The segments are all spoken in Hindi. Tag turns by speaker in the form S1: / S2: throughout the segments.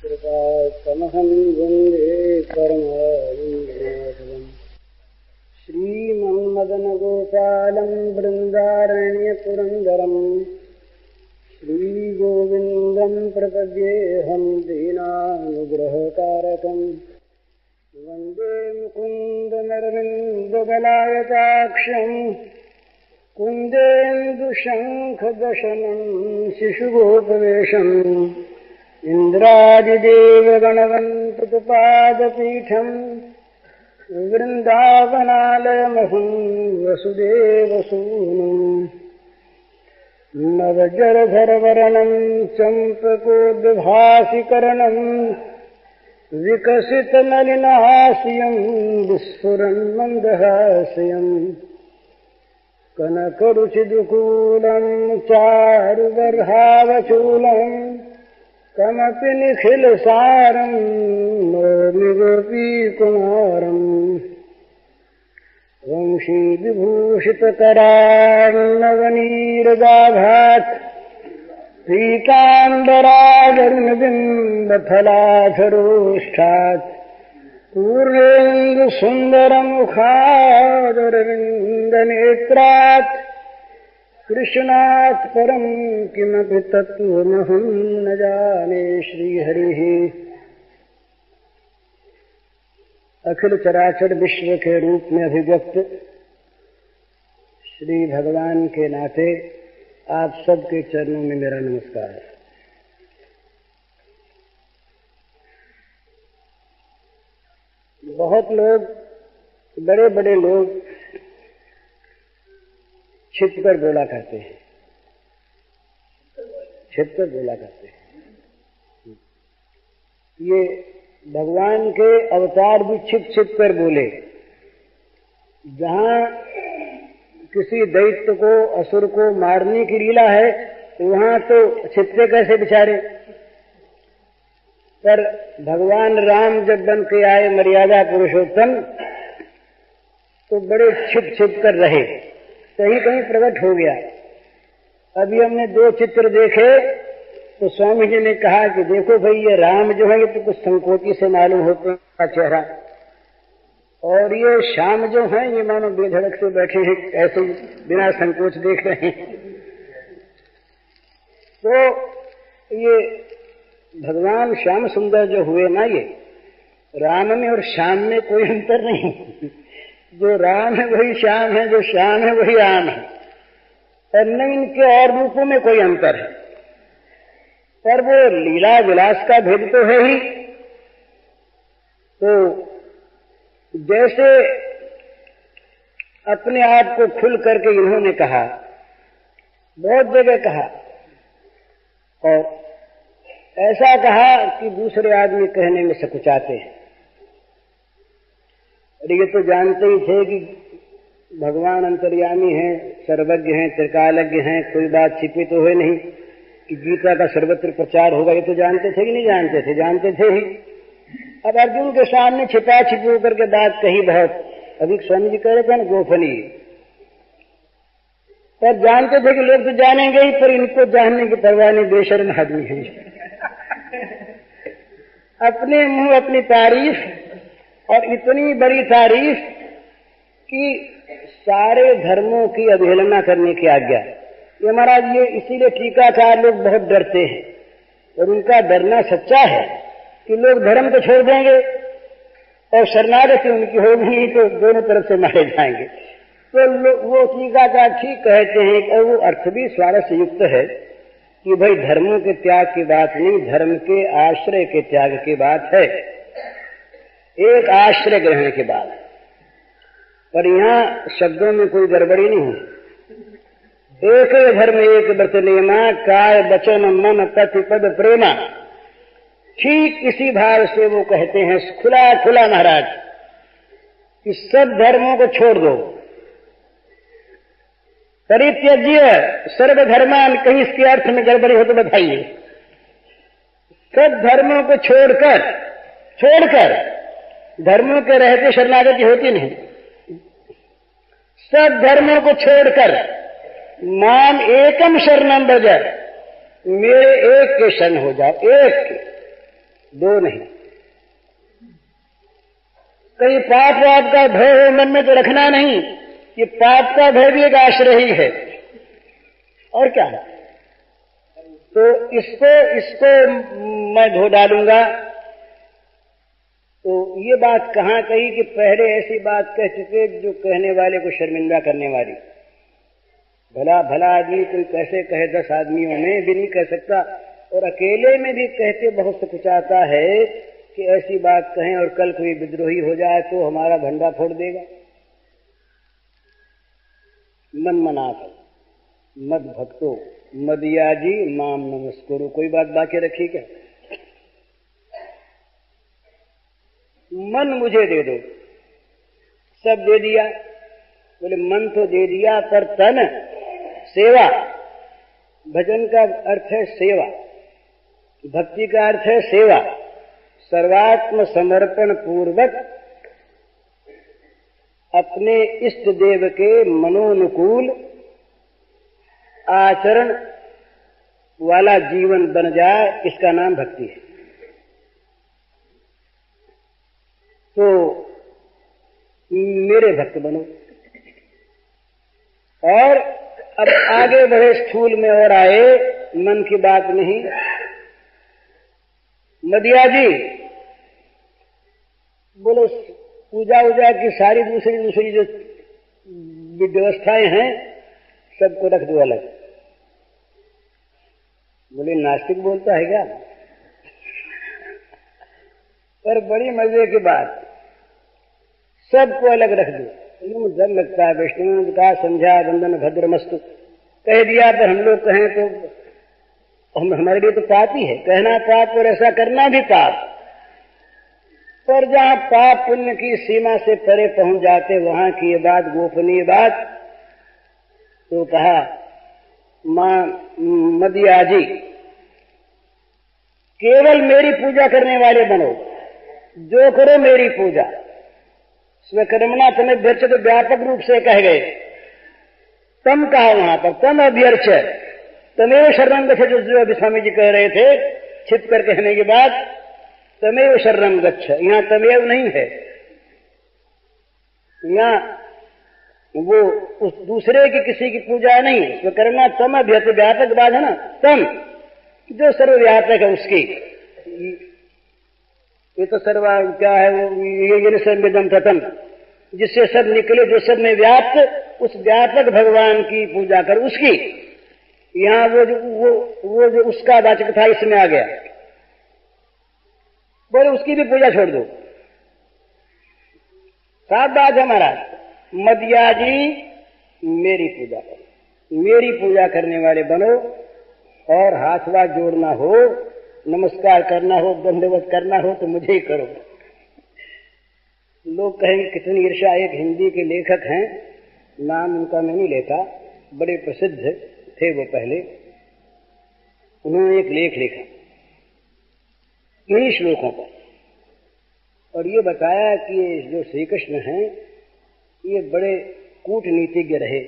S1: कृपातमहं वन्दे परमानन्दमाधवम् श्रीमन्मदनगोपालं बृन्दारण्यपुरन्दरम् श्रीगोविन्दं प्रपद्येऽहं दीनानुग्रहकारकम् वन्दे मुकुन्दमरविन्दगलायताक्षम् कुन्देन्दुशङ्खदशनं शिशुगोपवेशम् इन्द्रादिदेवगणवन्तुपादपीठम् वृन्दावनालयमहं वसुदेवसूनुम् नवजरधरवर्णं चम्पकोद्भासिकरणं विकसितनलिनहास्यं विस्फुरन्मन्दहास्यम् कनकरुचिदुकूलं चारुबर्हावचूलम् कमपि निखिलसारं नौमि गोपीकुमारम् वंशीविभूषितकरार्णवनीरदाभात् पीताम्बरागरुणबिम्बफलाधरोष्ठात् पूर्णेन्दुसुन्दरमुखादरविन्दनेत्रात् कृष्णात् परं किमपि तत्त्वमहं न जाने। श्रीहरिः अखिल चराचर विश्व के रूप में अभिव्यक्त श्री भगवान के नाते आप सबके चरणों में मेरा नमस्कार है। बहुत लोग, बड़े बड़े लोग छिपकर बोला करते हैं, छिपकर बोला करते हैं। ये भगवान के अवतार भी छिप छिप कर बोले। जहां किसी दैत्य को, असुर को मारने की लीला है, वहां तो छिपते कैसे बिचारे। पर भगवान राम जब बन के आए मर्यादा पुरुषोत्तम, तो बड़े छिप छिप कर रहे, कहीं कहीं प्रकट हो गया। अभी हमने 2 चित्र देखे तो स्वामी जी ने कहा कि देखो भाई, ये राम जो है ये तो कुछ संकोची से मालूम होते हैं चेहरा, और ये श्याम जो है ये मानो बेधड़क से बैठे हैं, ऐसे बिना संकोच देख रहे हैं। तो ये भगवान श्याम सुंदर जो हुए ना, ये राम में और श्याम में कोई अंतर नहीं। जो राम है वही श्याम है, जो श्याम है वही राम है, और न इनके और रूपों में कोई अंतर है। पर वो लीला विलास का भेद तो है ही। तो जैसे अपने आप को खुल करके इन्होंने कहा, बहुत जगह कहा, और ऐसा कहा कि दूसरे आदमी कहने में सकुचाते हैं। और ये तो जानते ही थे कि भगवान अंतर्यामी हैं, सर्वज्ञ हैं, त्रिकालज्ञ हैं, कोई बात छिपी तो है नहीं कि गीता का सर्वत्र प्रचार होगा। ये तो जानते थे कि नहीं जानते थे? जानते थे ही। अब अर्जुन के सामने छिपा छिपी होकर के बात कही बहुत। अभी स्वामी जी कह रहे थे ना, गोपनीय। पर जानते थे कि लोग तो जानेंगे ही, पर इनको जानने की परवाह नहीं, बेशर्म आदमी है। अपने मुंह अपनी तारीफ, और इतनी बड़ी तारीफ कि सारे धर्मों की अवहेलना करने की आज्ञा। ये महाराज, ये इसीलिए टीकाकार लोग बहुत डरते हैं, और उनका डरना सच्चा है कि लोग धर्म तो छोड़ देंगे और शरणागति उनकी होगी तो दोनों तरफ से मारे जाएंगे। तो वो टीकाकार ठीक कहते हैं, और वो अर्थ भी स्वारस्य युक्त है कि भाई धर्मों के त्याग की बात नहीं, धर्म के आश्रय के त्याग की बात है, एक आश्रय ग्रहण की बात। पर यहाँ शब्दों में कोई गड़बड़ी नहीं है। एक धर्म एक व्रत नेमा, काय वचन मन पति पद प्रेमा। ठीक इसी भाव से वो कहते हैं खुला खुला महाराज कि सब धर्मों को छोड़ दो। परित्यज्य सर्वधर्मान, कहीं इसके अर्थ में गड़बड़ी हो तो बताइए। सब धर्मों को छोड़कर धर्मों के रहते शरणागति होती नहीं। सब धर्मों को छोड़कर माम एकम शरणम भज, मेरे एक के शरण हो जाओ। एक दो नहीं। कहीं पाप वाप का भय हो मन में तो रखना नहीं, ये पाप का भय भी एक आश्रय ही है और क्या है। तो इसको मैं धो डालूंगा। तो ये बात कहाँ कही कि पहले ऐसी बात कह चुके जो कहने वाले को शर्मिंदा करने वाली। भला भला आदमी कोई कैसे कहे, 10 आदमियों में भी नहीं कह सकता, और अकेले में भी कहते बहुत से कुछ आता है कि ऐसी बात कहें और कल कोई विद्रोही हो जाए तो हमारा भंडा फोड़ देगा। मन मना कर मद भक्तो मदियाजी माम नमस्कुरु, कोई बात बाकी रखी क्या? मन मुझे दे दो, सब दे दिया। बोले मन तो दे दिया पर तन सेवा। भजन का अर्थ है सेवा, भक्ति का अर्थ है सेवा। सर्वात्म समर्पण पूर्वक अपने इष्ट देव के मनोनुकूल आचरण वाला जीवन बन जाए, इसका नाम भक्ति है। तो मेरे भक्त बनो। और अब आगे बढ़े, स्थूल में और आए, मन की बात नहीं। मदिया जी बोलो पूजा उजा की सारी दूसरी जो व्यवस्थाएं हैं सबको रख दो अलग। बोले नास्तिक बोलता है क्या? पर बड़ी मजे की बात, सबको अलग रख दो। डर लगता है, वैष्णव ने कहा संध्या वंदन भद्रमस्तु कह दिया, पर हम लोग कहें तो हमारे लिए तो पाप ही है, कहना पाप और ऐसा करना भी पाप। पर जहां पाप पुण्य की सीमा से परे पहुंच जाते वहां की ये बात गोपनीय बात। तो कहा मां मदिया जी केवल मेरी पूजा करने वाले बनो, जो करो मेरी पूजा। स्वकर्मणा तमें व्यर्च तो व्यापक रूप से कह गए। तम कहा वहां पर, तम अभ्यर्च तमेव शरणं गच्छ, जो अभी स्वामी जी कह रहे थे छिप कर कहने के बाद, तमेव शरणं गच्छ। यहां तमेव नहीं है, यहां वो उस दूसरे की किसी की पूजा नहीं। स्वकर्मणा तम अभ्यर्च, व्यापक बात है ना, तम जो सर्वव्यापक है उसकी। ये तो सर्व क्या है वो, ये सर्वविदं ततं, जिससे सब निकले, जो सब में व्याप्त, उस व्यापक भगवान की पूजा कर उसकी। यहां वो जो उसका वाचक था इसमें आ गया। बोले उसकी भी पूजा छोड़ दो। साफ बात है महाराज। मदिया जी मेरी पूजा करो, मेरी पूजा करने वाले बनो। और हाथ वाथ जोड़ना हो, नमस्कार करना हो, दंडवत करना हो तो मुझे ही करो। लोग कहेंगे कितनी ईर्ष्या। एक हिंदी के लेखक हैं, नाम उनका मैं नहीं लेता, बड़े प्रसिद्ध थे वो पहले। उन्होंने एक लेख लिखा इन्हीं श्लोकों पर, और ये बताया कि जो श्री कृष्ण हैं ये बड़े कूटनीतिज्ञ रहे,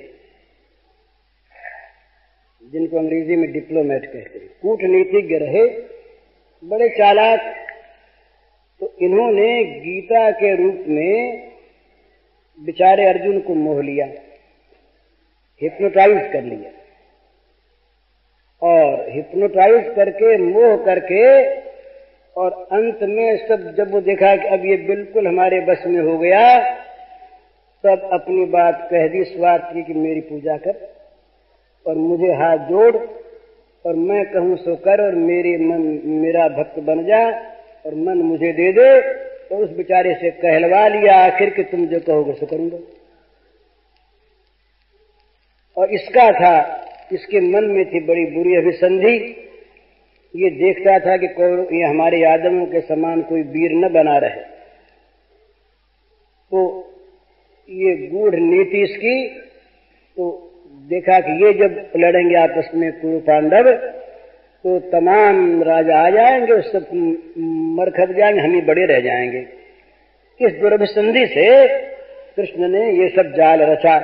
S1: जिनको अंग्रेजी में डिप्लोमेट कहते हैं। कूटनीतिज्ञ रहे, बड़े चालाक। तो इन्होंने गीता के रूप में बेचारे अर्जुन को मोह लिया, हिप्नोटाइज कर लिया, और हिप्नोटाइज करके मोह करके, और अंत में सब जब वो देखा कि अब ये बिल्कुल हमारे बस में हो गया, तब अपनी बात कह दी स्वार्थ की कि मेरी पूजा कर और मुझे हाथ जोड़ और मैं कहूं सो कर, और मेरा भक्त बन जा और मन मुझे दे दे। तो उस बेचारे से कहलवा लिया आखिर कि तुम जो कहोगे सो करूंगा। और इसका था, इसके मन में थी बड़ी बुरी अभिसंधि। ये देखता था कि ये हमारे यादवों के समान कोई वीर न बना रहे। तो ये गूढ़ नीति इसकी। तो देखा कि ये जब लड़ेंगे आपस में कुरु पांडव तो तमाम राजा आ जाएंगे, सब मर खप जाएंगे, हम ही बड़े रह जाएंगे। इस दुर्भिसंधि से कृष्ण ने ये सब जाल रचा।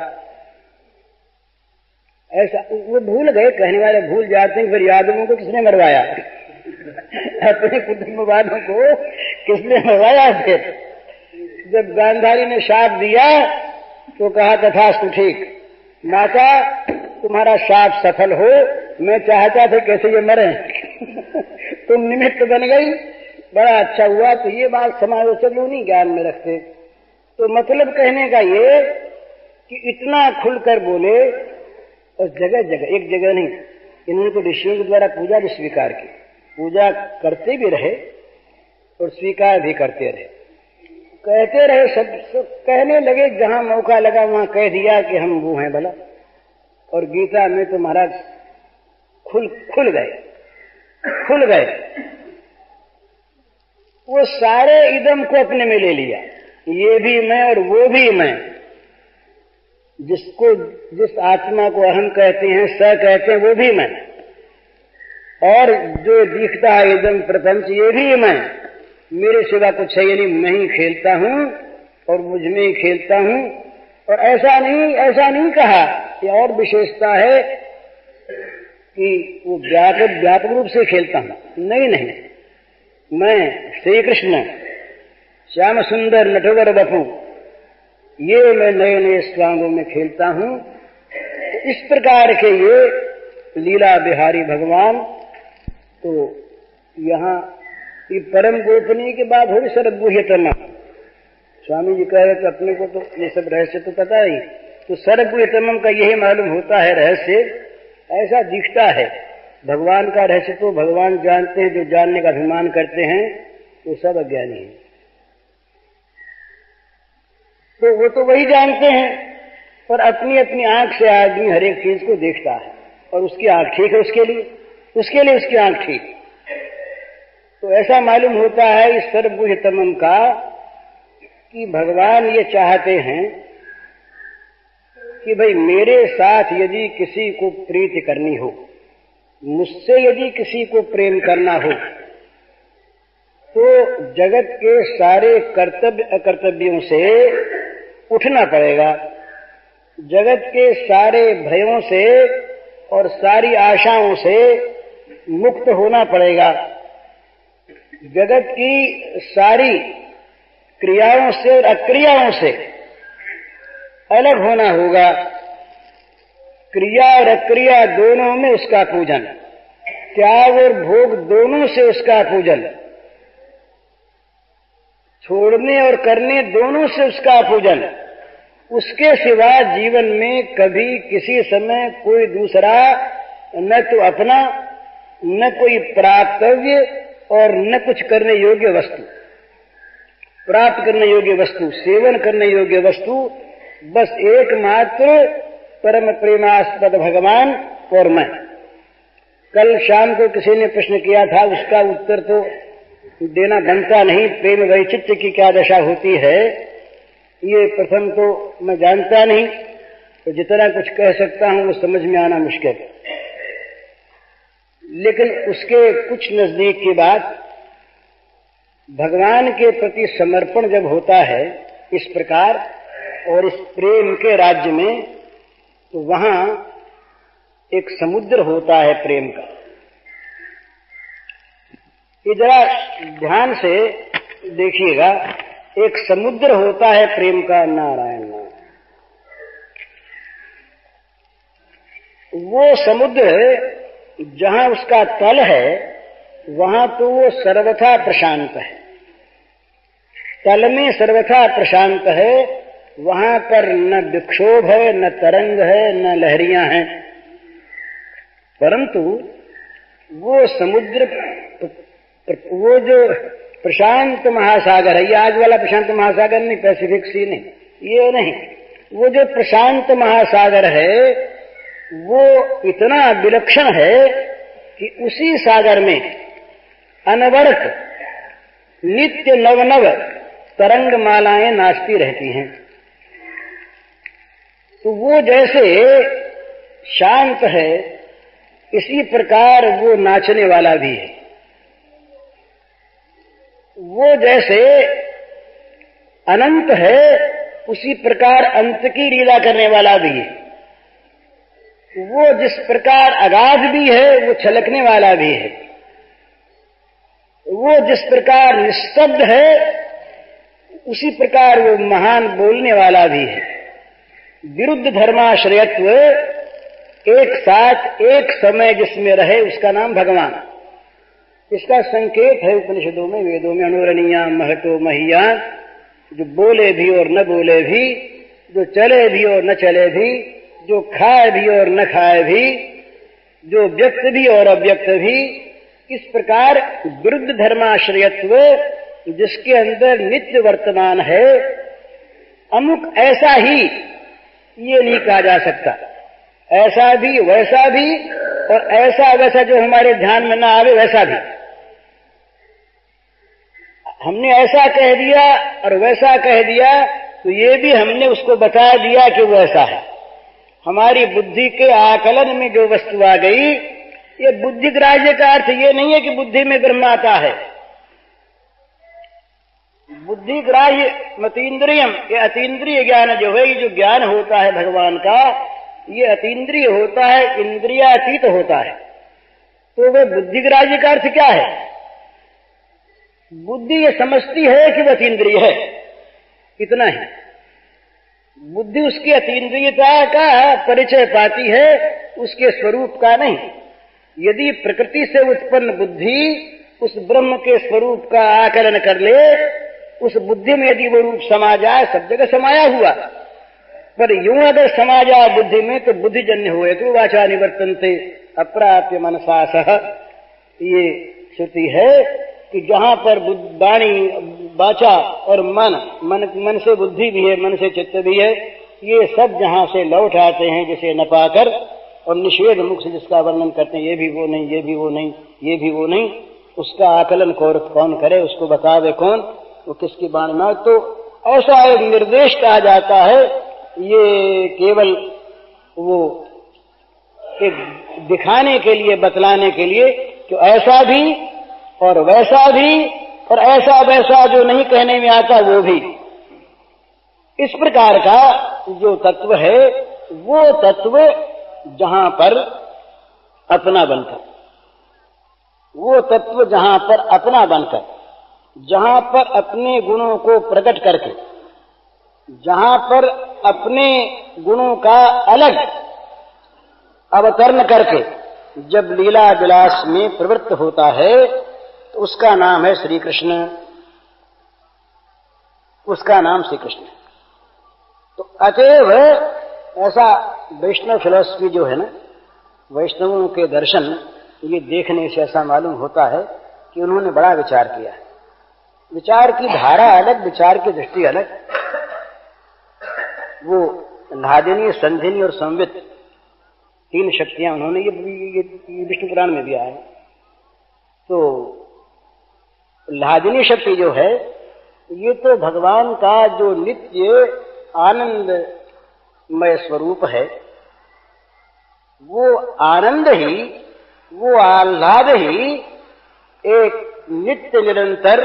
S1: ऐसा वो भूल गए, कहने वाले भूल जाते हैं, फिर यादवों को किसने मरवाया? अपने कुटुंबवालों को किसने मरवाया? फिर जब गांधारी ने शाप दिया तो कहा तथास्तु, ठीक, माता तुम्हारा शाप सफल हो, मैं चाहता था कैसे ये मरे तुम निमित्त बन गई, बड़ा अच्छा हुआ। तो ये बात समालोचक लोग नहीं ज्ञान में रखते। तो मतलब कहने का ये कि इतना खुलकर बोले, और जगह जगह, एक जगह नहीं, इन्होंने तो ऋषियों के द्वारा पूजा भी स्वीकार की, पूजा करते भी रहे और स्वीकार भी करते रहे, कहते रहे, सब कहने लगे, जहां मौका लगा वहां कह दिया कि हम वो हैं भला। और गीता में तो महाराज खुल गए। वो सारे इदम को अपने में ले लिया, ये भी मैं और वो भी मैं। जिस आत्मा को अहम कहते हैं, स कहते हैं, वो भी मैं। और जो दिखता है इदम प्रपंच, ये भी मैं। मेरे सिवा कुछ है नहीं, मैं ही खेलता हूं और मुझ में ही खेलता हूं। और ऐसा नहीं कहा, ये और विशेषता है कि वो व्यापक रूप से खेलता हूं। नहीं, मैं श्री कृष्ण श्याम सुंदर नटवर बपू, ये मैं नए नए स्वांगों में खेलता हूं। तो इस प्रकार के ये लीला बिहारी भगवान। तो यहाँ ये परम गोपनीय की बात होगी, सर्वगुह्यतम। स्वामी जी कह रहे थे अपने को तो ये सब रहस्य तो पता ही, तो सर्वगुह्यतम का यही मालूम होता है रहस्य, ऐसा दिखता है। भगवान का रहस्य तो भगवान जानते हैं, जो जानने का अभिमान करते हैं वो सब अज्ञानी है। तो वो तो वही जानते हैं, पर अपनी अपनी आंख से आदमी हर एक चीज को देखता है, और उसकी आंख ठीक है, उसके लिए उसकी आंख ठीक। तो ऐसा मालूम होता है इस सर्वगुह्यतम का कि भगवान ये चाहते हैं कि भाई मेरे साथ यदि किसी को प्रीति करनी हो, मुझसे यदि किसी को प्रेम करना हो, तो जगत के सारे कर्तव्य अकर्तव्यों से उठना पड़ेगा, जगत के सारे भयों से और सारी आशाओं से मुक्त होना पड़ेगा, जगत की सारी क्रियाओं से और अक्रियाओं से अलग होना होगा, क्रिया और अक्रिया दोनों में उसका पूजन, त्याग और भोग दोनों से उसका पूजन, छोड़ने और करने दोनों से उसका पूजन। उसके सिवा जीवन में कभी किसी समय कोई दूसरा, न तो अपना, न कोई प्राप्तव्य और न कुछ करने योग्य वस्तु, प्राप्त करने योग्य वस्तु, सेवन करने योग्य वस्तु, बस एकमात्र परम प्रेमास्पद भगवान और मैं। कल शाम को किसी ने प्रश्न किया था, उसका उत्तर तो देना बनता नहीं। प्रेम वैचित्र्य की क्या दशा होती है, ये प्रथम तो मैं जानता नहीं, तो जितना कुछ कह सकता हूं वो समझ में आना मुश्किल। लेकिन उसके कुछ नजदीक की बात, भगवान के प्रति समर्पण जब होता है इस प्रकार और इस प्रेम के राज्य में, तो वहां एक समुद्र होता है प्रेम का। ये जरा ध्यान से देखिएगा, एक समुद्र होता है प्रेम का, नारायण नारायण। वो समुद्र जहां उसका तल है वहां तो वो सर्वथा प्रशांत है, तल में सर्वथा प्रशांत है, वहां पर न विक्षोभ है, न तरंग है, न लहरियां हैं। परंतु वो समुद्र, वो जो प्रशांत महासागर है, ये आज वाला प्रशांत महासागर नहीं, पैसिफिक सी नहीं, ये नहीं, वो जो प्रशांत महासागर है वो इतना विलक्षण है कि उसी सागर में अनवरत नित्य नव तरंग मालाएं नाचती रहती हैं। तो वो जैसे शांत है, इसी प्रकार वो नाचने वाला भी है। वो जैसे अनंत है, उसी प्रकार अंत की लीला करने वाला भी है। वो जिस प्रकार अगाध भी है, वो छलकने वाला भी है। वो जिस प्रकार निस्तब्ध है उसी प्रकार वो महान बोलने वाला भी है। विरुद्ध धर्माश्रयत्व एक साथ एक समय जिसमें रहे उसका नाम भगवान। इसका संकेत है उपनिषदों में, वेदों में, अनुरणीया महतो महीयान, जो बोले भी और न बोले भी, जो चले भी और न चले भी, जो खाए भी और न खाए भी, जो व्यक्त भी और अव्यक्त भी। इस प्रकार विरुद्ध धर्माश्रयत्व जिसके अंदर नित्य वर्तमान है, अमुक ऐसा ही ये नहीं कहा जा सकता, ऐसा भी वैसा भी, और ऐसा वैसा जो हमारे ध्यान में ना आवे वैसा भी। हमने ऐसा कह दिया और वैसा कह दिया तो ये भी हमने उसको बता दिया कि वो ऐसा है। हमारी बुद्धि के आकलन में जो वस्तु आ गई, ये बुद्धि ग्राह्य का अर्थ ये नहीं है कि बुद्धि में ब्रह्म आता है। बुद्धि ग्राह्य मतीन्द्रियम, ये अतीन्द्रिय ज्ञान जो है, ये जो ज्ञान होता है भगवान का, ये अतीन्द्रिय होता है, इंद्रियातीत होता है। तो वह बुद्धि ग्राह्य का अर्थ क्या है? बुद्धि ये समझती है कि वह अतीन्द्रिय है, इतना ही। बुद्धि उसकी अतीन्द्रियता का परिचय पाती है, उसके स्वरूप का नहीं। यदि प्रकृति से उत्पन्न बुद्धि उस ब्रह्म के स्वरूप का आकलन कर ले, उस बुद्धि में यदि वो रूप समा जाए, सब जगह समाया हुआ, पर यूं अगर समा जाए बुद्धि में तो बुद्धिजन्य हुए तो वाचा निवर्तन्ते अप्राप्य मनसा सह। ये श्रुति है कि जहां पर वाणी, वाचा और मन से बुद्धि भी है, मन से चित्त भी है, ये सब जहां से लौट आते हैं जिसे न पाकर, और निषेध मुख से जिसका वर्णन करते हैं, ये भी वो नहीं, ये भी वो नहीं, ये भी वो नहीं, उसका आकलन कौन करे, उसको बतावे कौन, वो किसकी वाणी में। तो ऐसा एक निर्देश कहा जाता है, ये केवल वो एक दिखाने के लिए, बतलाने के लिए कि ऐसा भी और वैसा भी, और ऐसा वैसा जो नहीं कहने में आता वो भी। इस प्रकार का जो तत्व है, वो तत्व जहां पर अपना बनकर, वो तत्व जहां पर अपना बनकर, जहां पर अपने गुणों को प्रकट करके, जहां पर अपने गुणों का अलग अवतरण करके जब लीला विलास में प्रवृत्त होता है, तो उसका नाम है श्री कृष्ण, उसका नाम श्री कृष्ण। तो अतएव ऐसा वैष्णव फिलॉसफी जो है ना, वैष्णवों के दर्शन, ये देखने से ऐसा मालूम होता है कि उन्होंने बड़ा विचार किया है। विचार की धारा अलग, विचार की दृष्टि अलग। वो लादिनी, संधिनी और संवित, तीन शक्तियां उन्होंने, ये विष्णु पुराण में भी आया है। तो लादिनी शक्ति जो है, ये तो भगवान का जो नित्य आनंदमय स्वरूप है, वो आनंद ही, वो आह्लाद ही एक नित्य निरंतर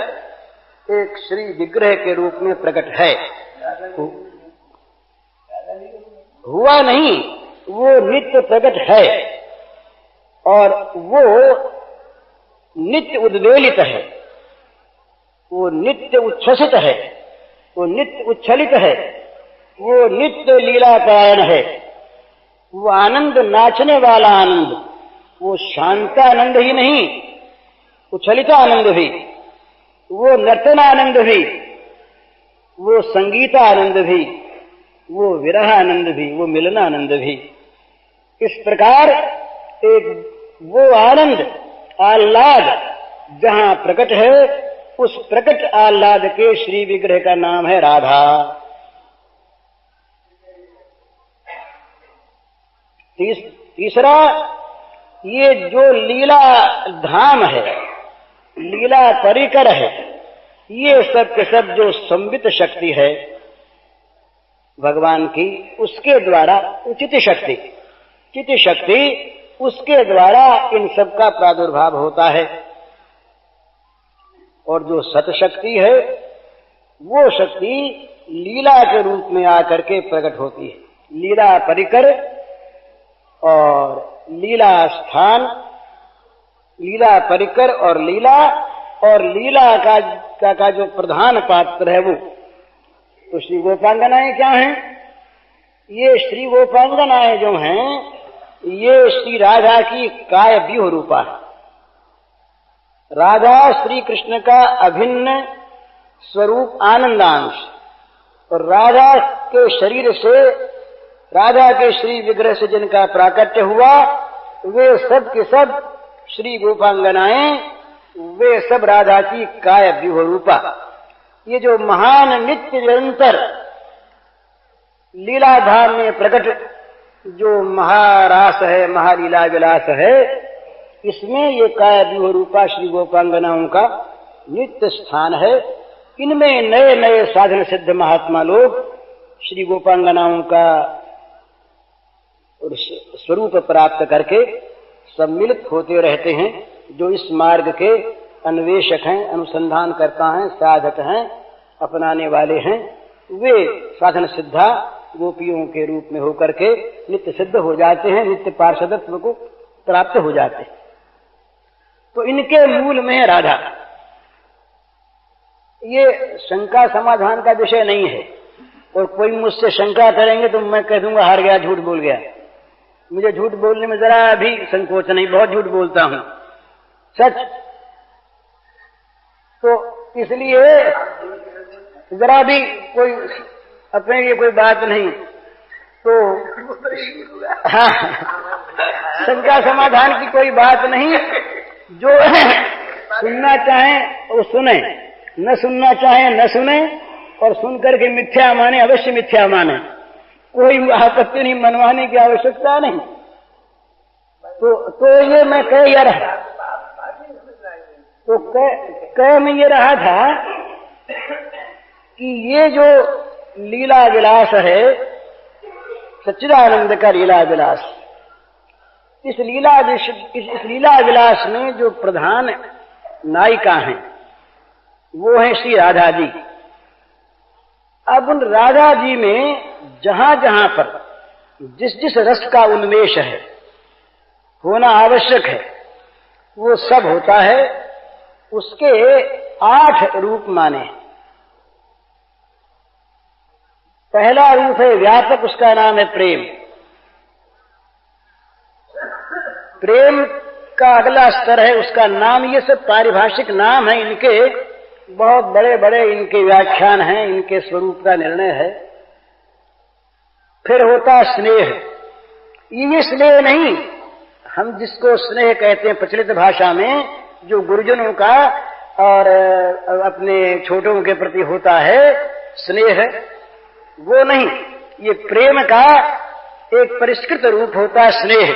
S1: एक श्री विग्रह के रूप में प्रकट है। हुआ नहीं, वो नित्य प्रकट है, और वो नित्य उद्वेलित है, वो नित्य उच्छ्वसित है, वो नित्य उच्छलित है, वो नित्य लीलापरायण है। वो आनंद नाचने वाला आनंद, वो शांतानंद ही नहीं, उच्छलित आनंद भी, वो नर्तन आनंद भी, वो संगीत आनंद भी, वो विरह आनंद भी, वो मिलन आनंद भी। इस प्रकार एक वो आनंद आह्लाद जहां प्रकट है, उस प्रकट आह्लाद के श्री विग्रह का नाम है राधा। तीसरा, ये जो लीला धाम है, लीला परिकर है, ये सब के सब जो संवित शक्ति है भगवान की, उसके द्वारा चित्त शक्ति, चित्त शक्ति, उसके द्वारा इन सब का प्रादुर्भाव होता है। और जो सत शक्ति है, वो शक्ति लीला के रूप में आकर के प्रकट होती है। लीला परिकर और लीला स्थान, लीला परिकर और लीला और लीला का जो प्रधान पात्र है वो। तो श्री गोपांगनाएं क्या हैं? ये श्री गोपांगनाएं जो हैं ये श्री राधा की काय व्यूह रूपा है। राधा श्री कृष्ण का अभिन्न स्वरूप आनंदांश, और राधा के शरीर से, राधा के श्री विग्रह से जिनका प्राकट्य हुआ वे सब के सब श्री गोपांगनाएं, वे सब राधा की काय व्यूह रूपा। ये जो महान नित्य निरंतर लीलाधाम में प्रकट जो महारास है, महालीला विलास है, इसमें ये काय व्यूह रूपा श्री गोपांगनाओं का नित्य स्थान है। इनमें नए नए साधन सिद्ध महात्मा लोग श्री गोपांगनाओं का स्वरूप प्राप्त करके सम्मिलित होते रहते हैं। जो इस मार्ग के अन्वेषक हैं, अनुसंधानकर्ता हैं, साधक हैं, अपनाने वाले हैं, वे साधन सिद्धा गोपियों के रूप में होकर के नित्य सिद्ध हो जाते हैं, नित्य पार्षदत्व को प्राप्त हो जाते हैं। तो इनके मूल में है राधा। ये शंका समाधान का विषय नहीं है, और कोई मुझसे शंका करेंगे तो मैं कह दूंगा हार गया, झूठ बोल गया। मुझे झूठ बोलने में जरा भी संकोच नहीं, बहुत झूठ बोलता हूं, सच। तो इसलिए जरा भी कोई अपने लिए कोई बात नहीं, तो हाँ, शंका समाधान की कोई बात नहीं। जो सुनना चाहें वो सुने, न सुनना चाहें न सुने, और सुनकर के मिथ्या माने, अवश्य मिथ्या माने, कोई आपत्ति नहीं, मनवाने की आवश्यकता नहीं। तो ये मैं कह यह रहा, तो कह मैं ये रहा था कि ये जो लीला विलास है, सच्चिदानंद का लीला विलास, इस लीला विलास में जो प्रधान नायिका हैं वो है श्री राधा जी। अब उन राधा जी में जहां जहां पर जिस जिस रस का उन्मेष है, होना आवश्यक है, वो सब होता है। उसके 8 रूप माने। पहला रूप है व्यापक, उसका नाम है प्रेम। प्रेम का अगला स्तर है, उसका नाम, ये सब पारिभाषिक नाम है इनके, बहुत बड़े बड़े इनके व्याख्यान हैं, इनके स्वरूप का निर्णय है। फिर होता स्नेह। ये स्नेह नहीं, हम जिसको स्नेह कहते हैं प्रचलित भाषा में, जो गुरुजनों का और अपने छोटों के प्रति होता है स्नेह, वो नहीं। ये प्रेम का एक परिष्कृत रूप होता है स्नेह।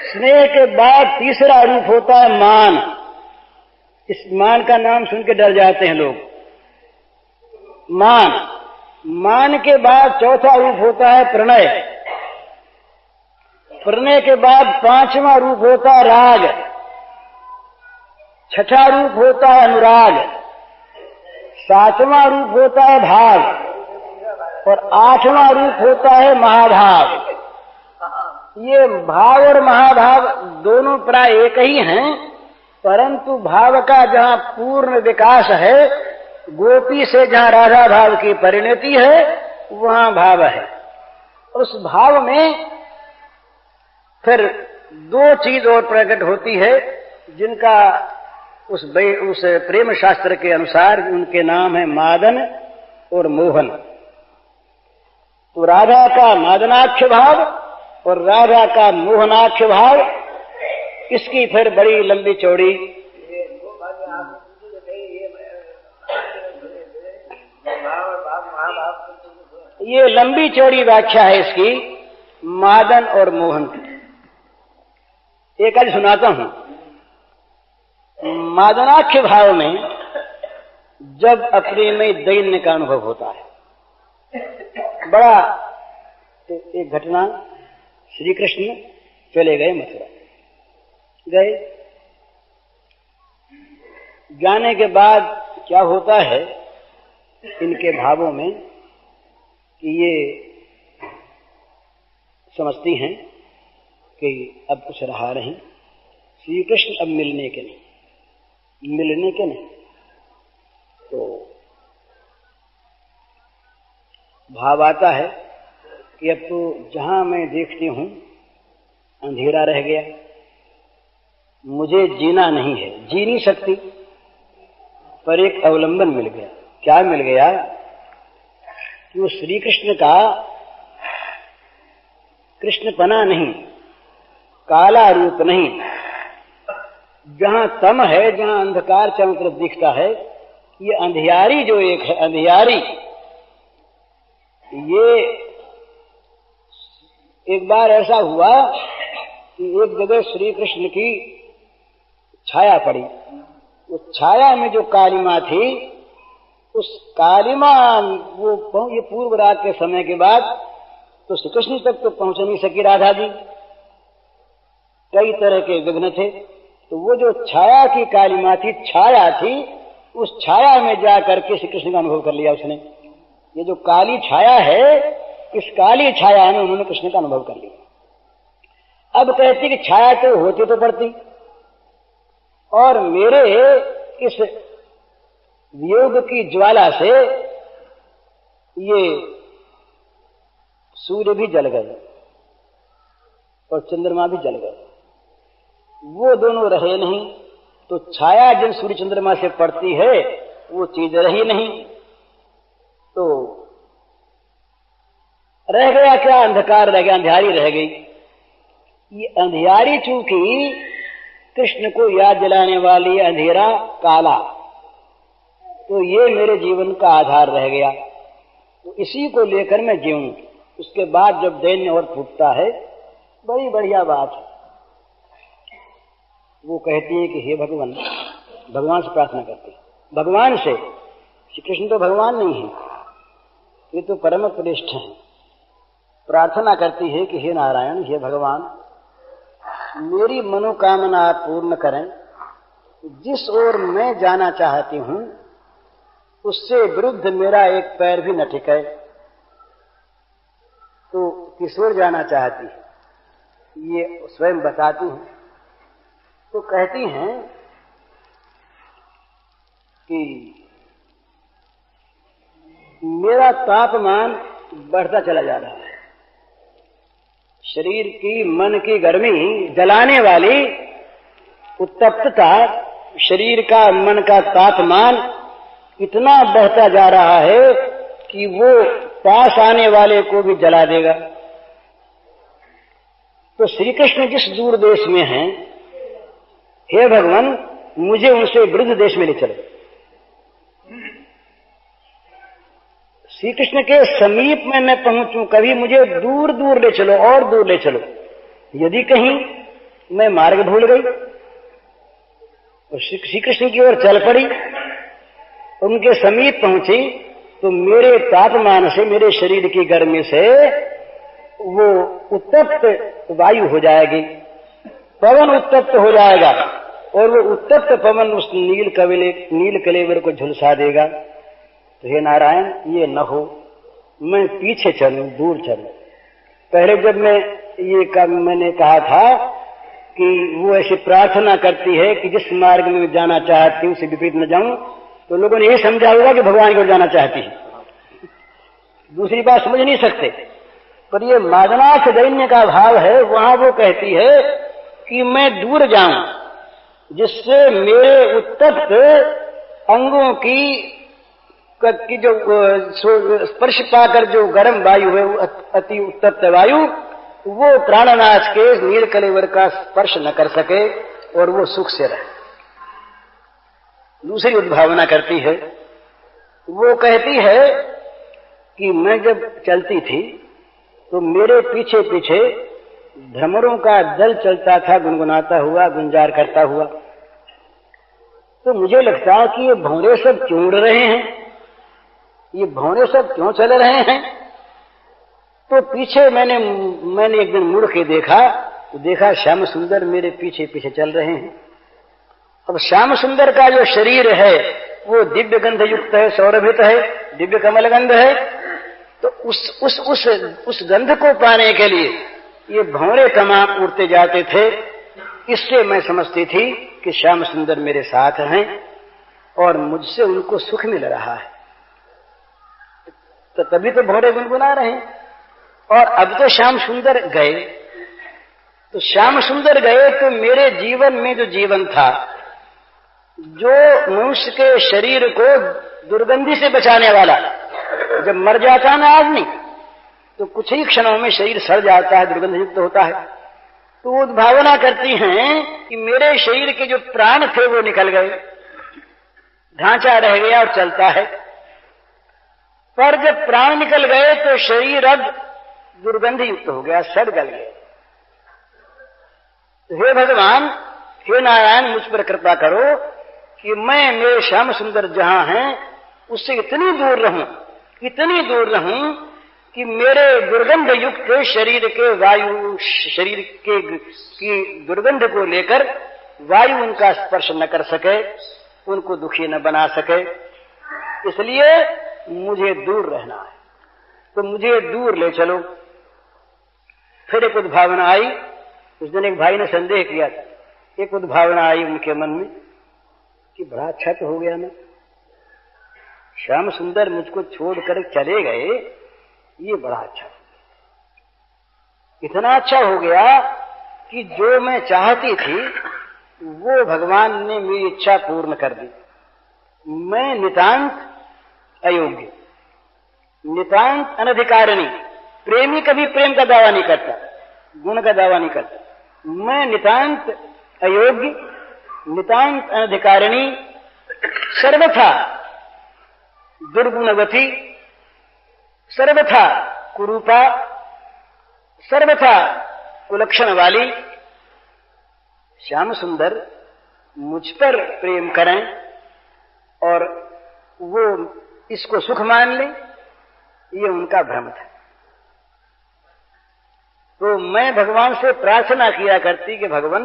S1: स्नेह के बाद तीसरा रूप होता है मान। इस मान का नाम सुन के डर जाते हैं लोग, मान। मान के बाद चौथा रूप होता है प्रणय। प्रणय के बाद 5वां रूप होता है राग। 6ठा रूप होता है अनुराग। 7वां रूप होता है भाव, और 8वां रूप होता है महाभाव। ये भाव और महाभाव दोनों प्राय एक ही हैं, परंतु भाव का जहां पूर्ण विकास है, गोपी से जहां राधा भाव की परिणति है, वहां भाव है। उस भाव में फिर 2 चीज और प्रकट होती है, जिनका उस प्रेम शास्त्र के अनुसार उनके नाम है मादन और मोहन। तो राधा का मादनाख्य भाव और राधा का मोहनाख्य भाव, इसकी फिर बड़ी लंबी चौड़ी ये लंबी चौड़ी व्याख्या है इसकी, मादन और मोहन की। एक आज सुनाता हूं। मादनाख्य भाव में जब अपने में दैन्य का अनुभव होता है, बड़ा, तो एक घटना, श्री कृष्ण चले गए मथुरा। गए, जाने के बाद क्या होता है इनके भावों में कि ये समझती हैं कि अब कुछ रहा नहीं, श्री कृष्ण अब मिलने के नहीं, मिलने के नहीं। तो भाव आता है कि अब तो जहां मैं देखती हूं अंधेरा रह गया, मुझे जीना नहीं है, जी नहीं सकती, पर एक अवलंबन मिल गया। क्या मिल गया कि वो श्री कृष्ण का कृष्णपना नहीं, काला रूप नहीं। जहां तम है, जहां अंधकार चारों तरफ दिखता है, ये अंधियारी जो एक है, अंधियारी, ये एक बार ऐसा हुआ कि एक जगह श्री कृष्ण की छाया पड़ी। उस छाया में जो कालिमा थी, उस कालिमा ये पूर्व रात के समय के बाद तो श्री कृष्ण तक तो पहुंच नहीं सकी राधा जी, कई तरह के विघ्न थे। तो वो जो छाया की कालिमा थी, छाया थी, उस छाया में जा करके श्री कृष्ण का अनुभव कर लिया उसने। ये जो काली छाया है, इस काली छाया में उन्होंने कृष्ण का अनुभव कर लिया। अब कहती कि छाया तो होती तो पड़ती, और मेरे इस वियोग की ज्वाला से ये सूर्य भी जल गए और चंद्रमा भी जल गए, वो दोनों रहे नहीं। तो छाया जिन सूर्य चंद्रमा से पड़ती है वो चीज रही नहीं, तो रह गया क्या? अंधकार रह गया, अंधियारी रह गई। ये अंधियारी चूंकि कृष्ण को याद दिलाने वाली अंधेरा काला, तो ये मेरे जीवन का आधार रह गया। तो इसी को लेकर मैं जीऊं। उसके बाद जब दैन्य और फूटता है, बड़ी बढ़िया बात है। वो कहती है कि हे भगवान, भगवान से प्रार्थना करती है, भगवान से। श्री कृष्ण तो भगवान नहीं है, ये तो परम श्रेष्ठ हैं। प्रार्थना करती है कि हे नारायण, हे भगवान, मेरी मनोकामना आप पूर्ण करें। जिस ओर मैं जाना चाहती हूं उससे विरुद्ध मेरा एक पैर भी न टिके। तो किस ओर जाना चाहती है ये स्वयं बताती हैं। तो कहती हैं कि मेरा तापमान बढ़ता चला जा रहा है, शरीर की मन की गर्मी जलाने वाली उत्तप्तता, शरीर का मन का तापमान इतना बढ़ता जा रहा है कि वो पास आने वाले को भी जला देगा। तो श्री कृष्ण जिस दूर देश में हैं, हे भगवान, मुझे उनसे विरुद्ध देश में ले चलो। श्री कृष्ण के समीप में मैं पहुंचूं, कभी मुझे दूर दूर ले चलो और दूर ले चलो। यदि कहीं मैं मार्ग भूल गई और श्री कृष्ण की ओर चल पड़ी, उनके समीप पहुंची, तो मेरे तापमान से, मेरे शरीर की गर्मी से वो उत्तप्त वायु हो जाएगी, पवन उत्तप्त हो जाएगा, और वो उत्तप्त पवन उस नील कलेवर को झुलसा देगा। तो हे नारायण, ये न हो, मैं पीछे चलूं, दूर चलूं। पहले जब मैंने कहा था कि वो ऐसी प्रार्थना करती है कि जिस मार्ग में जाना चाहती हूं उससे विपरीत न जाऊं, तो लोगों ने यही समझा होगा कि भगवान की ओर जाना चाहती है, दूसरी बात समझ नहीं सकते। पर ये मादनाथ दैन्य का भाव है। वहां वो कहती है कि मैं दूर जाऊं, जिससे मेरे उत्तप्त अंगों की जो स्पर्श पाकर जो गर्म वायु है, अति उत्तप्त वायु, वो प्राणनाथ के नील कलेवर का स्पर्श न कर सके और वो सुख से रहे। दूसरी उद्भावना करती है, वो कहती है कि मैं जब चलती थी तो मेरे पीछे पीछे भ्रमरों का दल चलता था, गुनगुनाता हुआ, गुंजार करता हुआ। तो मुझे लगता है कि ये भौरे सब क्यों उड़ रहे हैं, ये भौरे सब क्यों चल रहे हैं। तो पीछे मैंने एक दिन मुड़ के देखा, तो देखा श्याम सुंदर मेरे पीछे पीछे चल रहे हैं। अब श्याम सुंदर का जो शरीर है वो दिव्य गंध युक्त है, सौरभित है, दिव्य कमल गंध है। तो उस गंध को पाने के लिए ये भौरे तमाम उड़ते जाते थे। इससे मैं समझती थी कि श्याम सुंदर मेरे साथ हैं और मुझसे उनको सुख मिल रहा है। तो तभी तो भौरे गुनगुना रहे हैं। और अब तो श्याम सुंदर गए, तो श्याम सुंदर गए तो मेरे जीवन में जो जीवन था, जो मनुष्य के शरीर को दुर्गंधि से बचाने वाला, जब मर जाता ना आदमी तो कुछ ही क्षणों में शरीर सड़ जाता है, दुर्गंध युक्त होता है। तो वो भावना करती हैं कि मेरे शरीर के जो प्राण थे वो निकल गए, ढांचा रह गया और चलता है। पर जब प्राण निकल गए तो शरीर अब दुर्गंध युक्त हो गया, सड़ गल गया। तो हे भगवान, हे नारायण, मुझ पर कृपा करो कि मैं मेरे श्याम सुंदर जहां हैं उससे इतनी दूर रहूं कि मेरे दुर्गंध युक्त शरीर के वायु, शरीर के की दुर्गंध को लेकर वायु उनका स्पर्श न कर सके, उनको दुखी न बना सके। इसलिए मुझे दूर रहना है, तो मुझे दूर ले चलो। फिर एक उद्भावना आई। उस दिन एक भाई ने संदेह किया था, एक उद्भावना आई उनके मन में कि बड़ा अच्छा तो हो गया ना, श्याम सुंदर मुझको छोड़कर चले गए, ये बड़ा अच्छा, इतना अच्छा हो गया कि जो मैं चाहती थी वो भगवान ने मेरी इच्छा पूर्ण कर दी। मैं नितांत अयोग्य, नितांत अनधिकारिणी, प्रेमी कभी प्रेम का दावा नहीं करता, गुण का दावा नहीं करता। मैं नितांत अयोग्य, नितांत अनधिकारिणी, सर्वथा दुर्गुणवती, सर्वथा कुरूपा, सर्वथा कुलक्षण वाली श्याम सुंदर मुझ पर प्रेम करें और वो इसको सुख मान ले, ये उनका भ्रम था। तो मैं भगवान से प्रार्थना किया करती कि भगवान,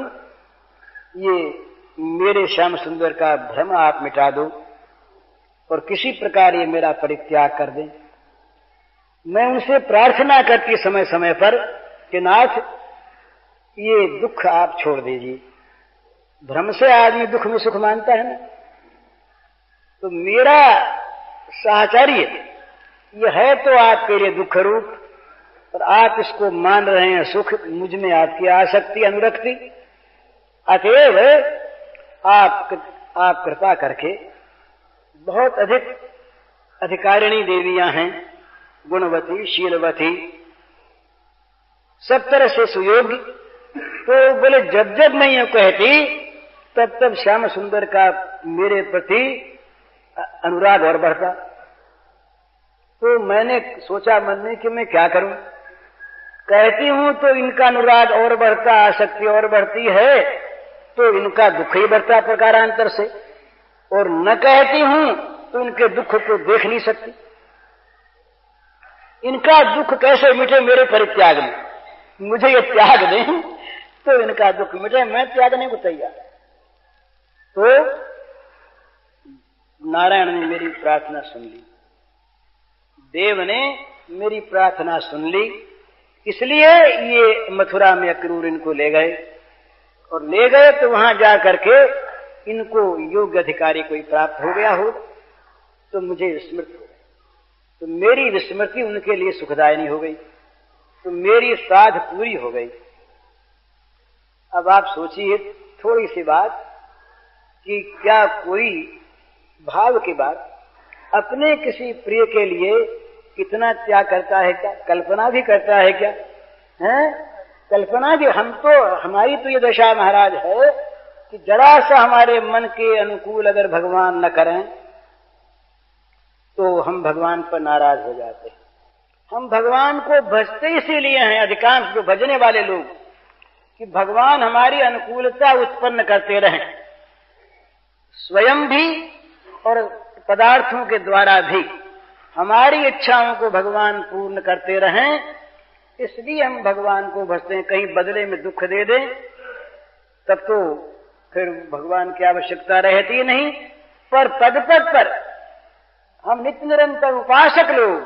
S1: ये मेरे श्याम सुंदर का भ्रम आप मिटा दो और किसी प्रकार ये मेरा परित्याग कर दें। मैं उनसे प्रार्थना करती समय समय पर कि नाथ, ये दुख आप छोड़ दीजिए। भ्रम से आदमी दुख में सुख मानता है ना। तो मेरा साहचर्य यह है तो आपके लिए दुख रूप, और आप इसको मान रहे हैं सुख, मुझ में आपकी आसक्ति, अनुरक्ति। अतएव आप कृपा करके, बहुत अधिक अधिकारिणी देवियां हैं, गुणवती, शीलवती, सब तरह से सुयोग्य। तो बोले जब जब मैं ये कहती तब तब श्याम सुंदर का मेरे प्रति अनुराग और बढ़ता। तो मैंने सोचा मन में कि मैं क्या करूं। कहती हूं तो इनका अनुराग और बढ़ता, आसक्ति और बढ़ती है, तो इनका दुख ही बढ़ता प्रकारांतर से, और न कहती हूं तो इनके दुख को देख नहीं सकती। इनका दुख कैसे मिटे मेरे परित्याग में, मुझे ये त्याग दें तो इनका दुख मिटे, मैं त्यागने को तैयार। तो नारायण ने मेरी प्रार्थना सुन ली, देव ने मेरी प्रार्थना सुन ली। इसलिए ये मथुरा में अक्रूर इनको ले गए, और ले गए तो वहां जा करके इनको योग्य अधिकारी कोई प्राप्त हो गया हो तो मुझे विस्मृत हो गए। तो मेरी विस्मृति उनके लिए सुखदायिनी हो गई, तो मेरी साध पूरी हो गई। अब आप सोचिए थोड़ी सी बात कि क्या कोई भाव की बात अपने किसी प्रिय के लिए कितना त्याग करता है, क्या कल्पना भी करता है क्या? हैं? कल्पना भी, हम तो, हमारी तो ये दशा महाराज है कि जरा सा हमारे मन के अनुकूल अगर भगवान न करें तो हम भगवान पर नाराज हो जाते हैं। हम भगवान को भजते इसीलिए हैं, अधिकांश जो भजने वाले लोग, कि भगवान हमारी अनुकूलता उत्पन्न करते रहें, स्वयं भी और पदार्थों के द्वारा भी हमारी इच्छाओं को भगवान पूर्ण करते रहें। इसलिए हम भगवान को भजते हैं। कहीं बदले में दुख दे दें तब तो फिर भगवान की आवश्यकता रहती नहीं। पर पद पद पर हम नित्य निरंतर उपासक लोग,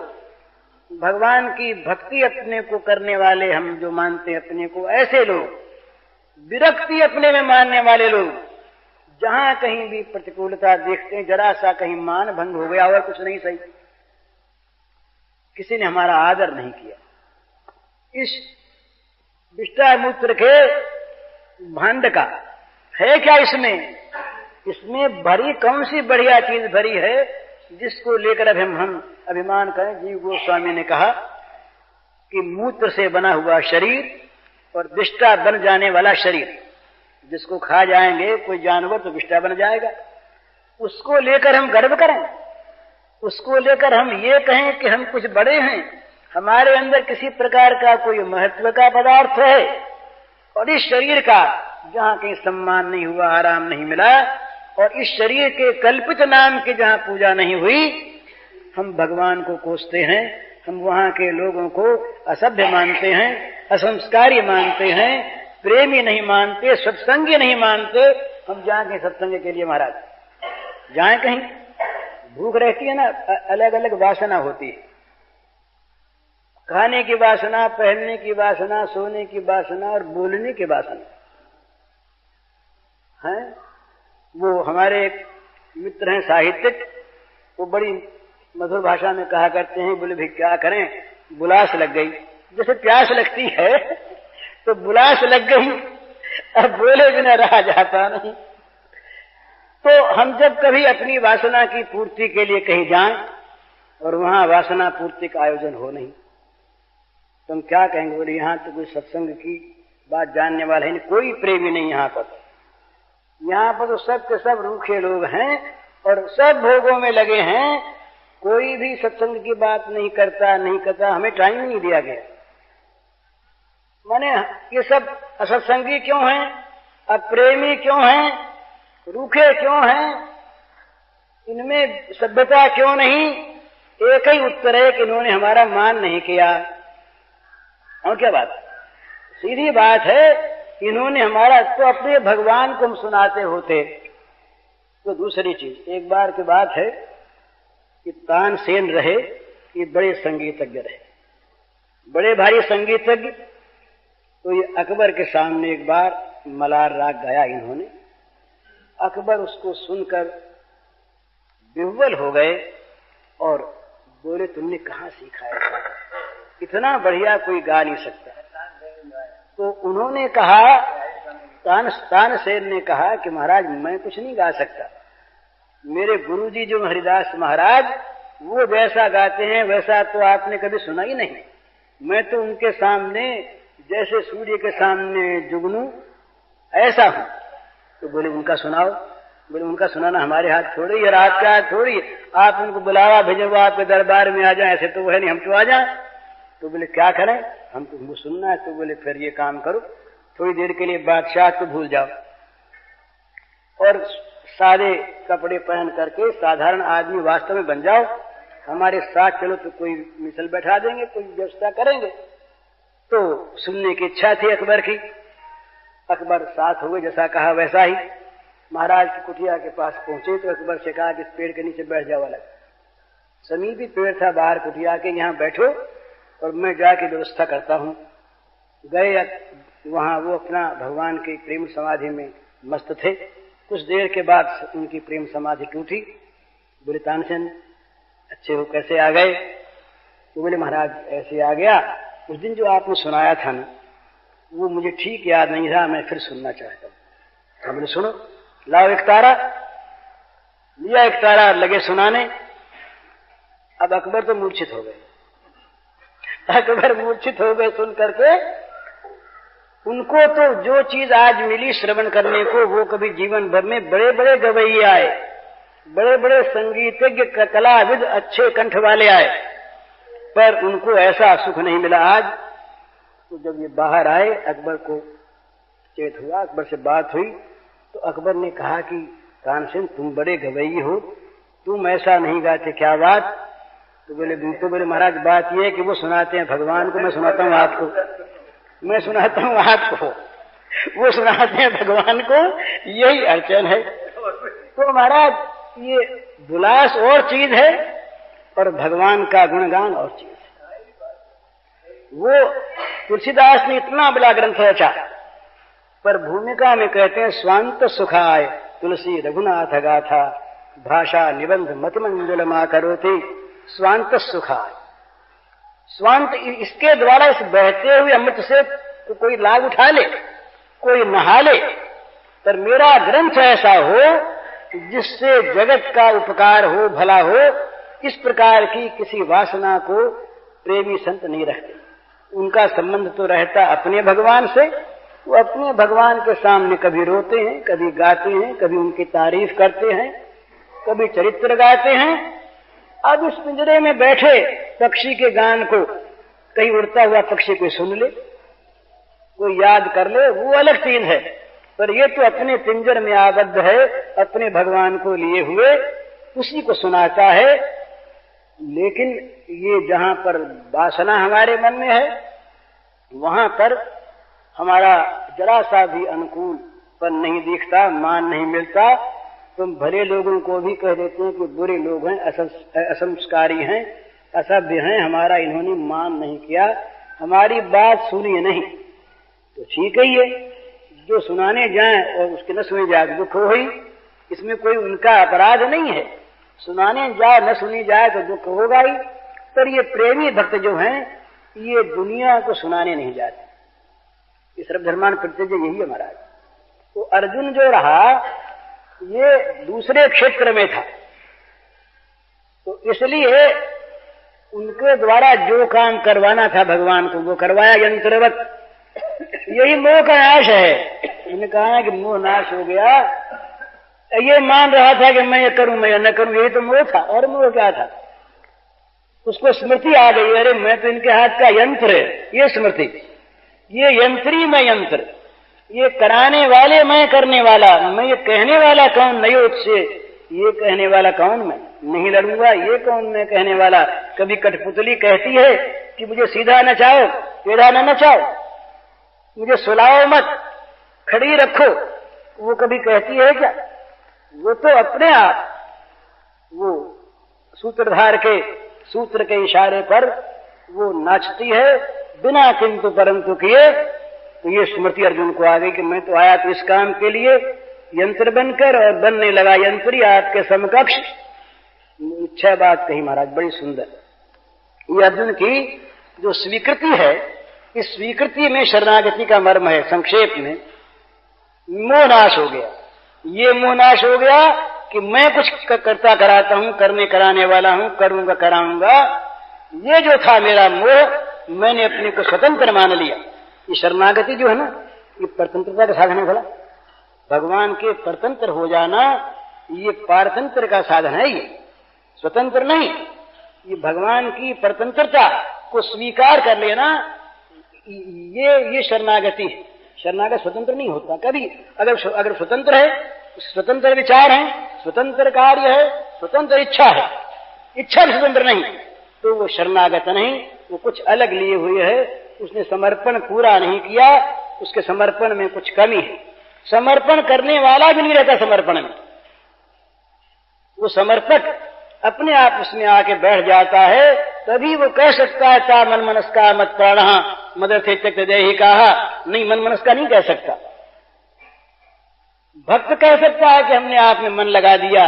S1: भगवान की भक्ति अपने को करने वाले, हम जो मानते हैं अपने को, ऐसे लोग, विरक्ति अपने में मानने वाले लोग, जहां कहीं भी प्रतिकूलता देखते हैं, जरा सा कहीं मान भंग हो गया और कुछ नहीं सही, किसी ने हमारा आदर नहीं किया। इस विष्टा मूत्र के भांड का है क्या इसमें? इसमें भरी कौन सी बढ़िया चीज भरी है जिसको लेकर अब हम अभिमान करें? जीव गोस्वामी ने कहा कि मूत्र से बना हुआ शरीर और विष्टा बन जाने वाला शरीर, जिसको खा जाएंगे कोई जानवर तो विष्टा बन जाएगा, उसको लेकर हम गर्व करें, उसको लेकर हम ये कहें कि हम कुछ बड़े हैं, हमारे अंदर किसी प्रकार का कोई महत्व का पदार्थ है, और इस शरीर का जहां कहीं सम्मान नहीं हुआ, आराम नहीं मिला, और इस शरीर के कल्पित नाम की जहां पूजा नहीं हुई, हम भगवान को कोसते हैं, हम वहां के लोगों को असभ्य मानते हैं, असंस्कारी मानते हैं, प्रेमी नहीं मानते, सत्संगी नहीं मानते। हम जाएं कहीं सत्संग के लिए महाराज, जाएं कहीं, भूख रहती है ना, अलग अलग वासना होती है, खाने की वासना, पहनने की वासना, सोने की वासना और बोलने की वासना है। वो हमारे एक मित्र हैं साहित्यिक, वो बड़ी मधुर भाषा में कहा करते हैं, बोले भाई क्या करें, बुलास लग गई, जैसे प्यास लगती है तो बुलास लग गई, अब बोले बिना रहा जाता नहीं। तो हम जब कभी अपनी वासना की पूर्ति के लिए कहीं जाएं और वहां वासना पूर्ति का आयोजन हो नहीं, तो हम क्या कहेंगे? बोले यहां तो कोई सत्संग की बात जानने वाला है नहीं, कोई प्रेमी नहीं यहां पर, यहां पर तो सब के सब रूखे लोग हैं और सब भोगों में लगे हैं, कोई भी सत्संग की बात नहीं करता, हमें टाइम नहीं दिया गया। माने ये सब असत्संगी क्यों हैं, अप्रेमी क्यों हैं, रूखे क्यों हैं, इनमें सभ्यता क्यों नहीं? एक ही उत्तर है कि इन्होंने हमारा मान नहीं किया। और क्या बात, सीधी बात है, इन्होंने हमारा, तो अपने भगवान को हम सुनाते होते। तो दूसरी चीज, एक बार की बात है कि तानसेन रहे, ये बड़े संगीतज्ञ रहे, बड़े भारी संगीतज्ञ। तो ये अकबर के सामने एक बार मलार राग गाया इन्होंने, अकबर उसको सुनकर विह्वल हो गए और बोले तुमने कहाँ सीखा है, इतना बढ़िया कोई गा नहीं सकता। तो उन्होंने कहा, तानसेन ने कहा कि महाराज मैं कुछ नहीं गा सकता, मेरे गुरुजी जो हरिदास महाराज वो जैसा गाते हैं वैसा तो आपने कभी सुना ही नहीं, मैं तो उनके सामने जैसे सूर्य के सामने जुगनू ऐसा हूं। तो बोले उनका सुनाओ। बोले उनका सुनाना हमारे हाथ थोड़ी है, आपके हाथ थोड़ी, आप उनको बुलावा भेजो, वो आपके दरबार में आ जाए, ऐसे तो वो है नहीं, हम तो आ जाए। तो बोले क्या करें, हमको सुनना है। तो बोले फिर ये काम करो, थोड़ी देर के लिए बादशाह को भूल जाओ और सादे कपड़े पहन करके साधारण आदमी वास्तव में बन जाओ, हमारे साथ चलो तो कोई मिसल बैठा देंगे, कोई व्यवस्था करेंगे। तो सुनने की इच्छा थी अकबर की, अकबर साथ हुए, जैसा कहा वैसा ही महाराज की कुटिया के पास पहुंचे। तो अकबर से कहा कि इस पेड़ के नीचे बैठ जाओ, अलग समीपी पेड़ था बाहर कुटिया के, यहाँ बैठो और मैं जाके व्यवस्था करता हूँ। गए वहां, वो अपना भगवान की प्रेम समाधि में मस्त थे। कुछ देर के बाद उनकी प्रेम समाधि टूटी। बोले तानसेन अच्छे हो, कैसे आ गए? तो बोले महाराज ऐसे आ गया, उस दिन जो आपने सुनाया था ना वो मुझे ठीक याद नहीं रहा, मैं फिर सुनना चाहता हूँ। तो बोले सुनो, लाओ एक तारा। लिया एक तारा, लगे सुनाने। अब अकबर तो मूर्छित हो गए, अकबर मूर्छित हो गए सुन करके। उनको तो जो चीज आज मिली श्रवण करने को, वो कभी जीवन भर में बड़े बड़े गवैये आए, बड़े बड़े संगीतज्ञ कलाविद अच्छे कंठ वाले आए, पर उनको ऐसा सुख नहीं मिला आज। तो जब ये बाहर आए, अकबर को चेत हुआ, अकबर से बात हुई। तो अकबर ने कहा कि तानसेन तुम बड़े गवैये हो, तुम ऐसा नहीं गाते, क्या बात? तो बोले महाराज बात ये है कि वो सुनाते हैं भगवान को, मैं सुनाता हूँ आपको, मैं सुनाता हूँ आपको, वो सुनाते हैं भगवान को, यही अड़चन है। तो महाराज ये बुलास और चीज है और भगवान का गुणगान और चीज है। वो तुलसीदास ने इतना बड़ा ग्रंथ रचा, पर भूमिका में कहते हैं स्वांत सुखाय तुलसी रघुनाथ गाथा भाषा निबंध मतिमंजुल मा करोति स्वांत सुखाय। स्वांत, इसके द्वारा इस बहते हुए अमृत से तो कोई लाभ उठा ले, कोई नहा ले, पर मेरा ग्रंथ ऐसा हो जिससे जगत का उपकार हो, भला हो, इस प्रकार की किसी वासना को प्रेमी संत नहीं रखते। उनका संबंध तो रहता अपने भगवान से। वो अपने भगवान के सामने कभी रोते हैं, कभी गाते हैं, कभी उनकी तारीफ करते हैं, कभी चरित्र गाते हैं। अब इस पिंजरे में बैठे पक्षी के गान को कहीं उड़ता हुआ पक्षी कोई सुन ले, कोई याद कर ले, वो अलग चीज है। पर ये तो अपने पिंजर में आबद्ध है, अपने भगवान को लिए हुए, उसी को सुनाता है। लेकिन ये जहां पर वासना हमारे मन में है, वहां पर हमारा जरा सा भी अनुकूल पर नहीं दिखता, मान नहीं मिलता। तुम भले लोगों को भी कह देते हैं कि बुरे लोग हैं, असंस्कारी हैं, असभ्य हैं, हमारा इन्होंने मान नहीं किया, हमारी बात सुनी नहीं, तो ठीक है। ये जो सुनाने जाए और उसके न सुनी जाए दुख हो ही, इसमें कोई उनका अपराध नहीं है। सुनाने जाए न सुनी जाए तो दुख होगा ही। पर ये प्रेमी भक्त जो हैं, ये दुनिया को सुनाने नहीं जाते। ये सर्वधर्मान परित्यज्य यही है महाराज। तो अर्जुन जो रहा ये दूसरे क्षेत्र में था, तो इसलिए उनके द्वारा जो काम करवाना था भगवान को वो करवाया यंत्रवत। यही मोह का नाश है। उन्होंने कहा कि मोह नाश हो गया। ये मान रहा था कि मैं ये करूं, मैं ये न करूं, यही तो मोह था। और मोह क्या था? उसको स्मृति आ गई, अरे मैं तो इनके हाथ का यंत्र है। ये स्मृति, ये यंत्री मैं यंत्र, ये कराने वाले मैं करने वाला, मैं ये कहने वाला कौन? नहीं उससे ये कहने वाला कौन? मैं नहीं लड़ूंगा, ये कौन मैं कहने वाला? कभी कठपुतली कहती है कि मुझे सीधा नचाओ, टेढ़ा न नचाओ, मुझे सुलाओ मत, खड़ी रखो, वो कभी कहती है क्या? वो तो अपने आप वो सूत्रधार के सूत्र के इशारे पर वो नाचती है बिना किंतु परंतु किए। तो ये स्मृति अर्जुन को आ गई कि मैं तो आया तो इस काम के लिए यंत्र बनकर, और बनने लगा यंत्री आपके समकक्ष। इच्छा बात कही महाराज, बड़ी सुंदर। ये अर्जुन की जो स्वीकृति है, इस स्वीकृति में शरणागति का मर्म है। संक्षेप में मोह नाश हो गया। ये मोह नाश हो गया कि मैं कुछ करता कराता हूं, करने कराने वाला हूं, करूंगा कराऊंगा। ये जो था मेरा मोह, मैंने अपने को स्वतंत्र मान लिया। ये शरणागति जो है ना, ये परतंत्रता का साधन है। भला भगवान के परतंत्र हो जाना ये पारतंत्र का साधन है, ये स्वतंत्र नहीं। ये भगवान की परतंत्रता को स्वीकार कर लेना, ये शरणागति है। शरणागत स्वतंत्र नहीं होता कभी। अगर स्वतंत्र है, स्वतंत्र विचार है, स्वतंत्र कार्य है, स्वतंत्र इच्छा है, इच्छा भी स्वतंत्र नहीं, तो वो शरणागत नहीं, वो कुछ अलग लिए हुए है। उसने समर्पण पूरा नहीं किया, उसके समर्पण में कुछ कमी है। समर्पण करने वाला भी नहीं रहता समर्पण में। वो समर्पक अपने आप उसमें आके बैठ जाता है, तभी वो कह सकता है ता मन मनस्का मत प्राणः मदर्थे त्यक्त देहि कहा। नहीं, मन मनस्का नहीं कह सकता। भक्त कह सकता है कि हमने आप में मन लगा दिया,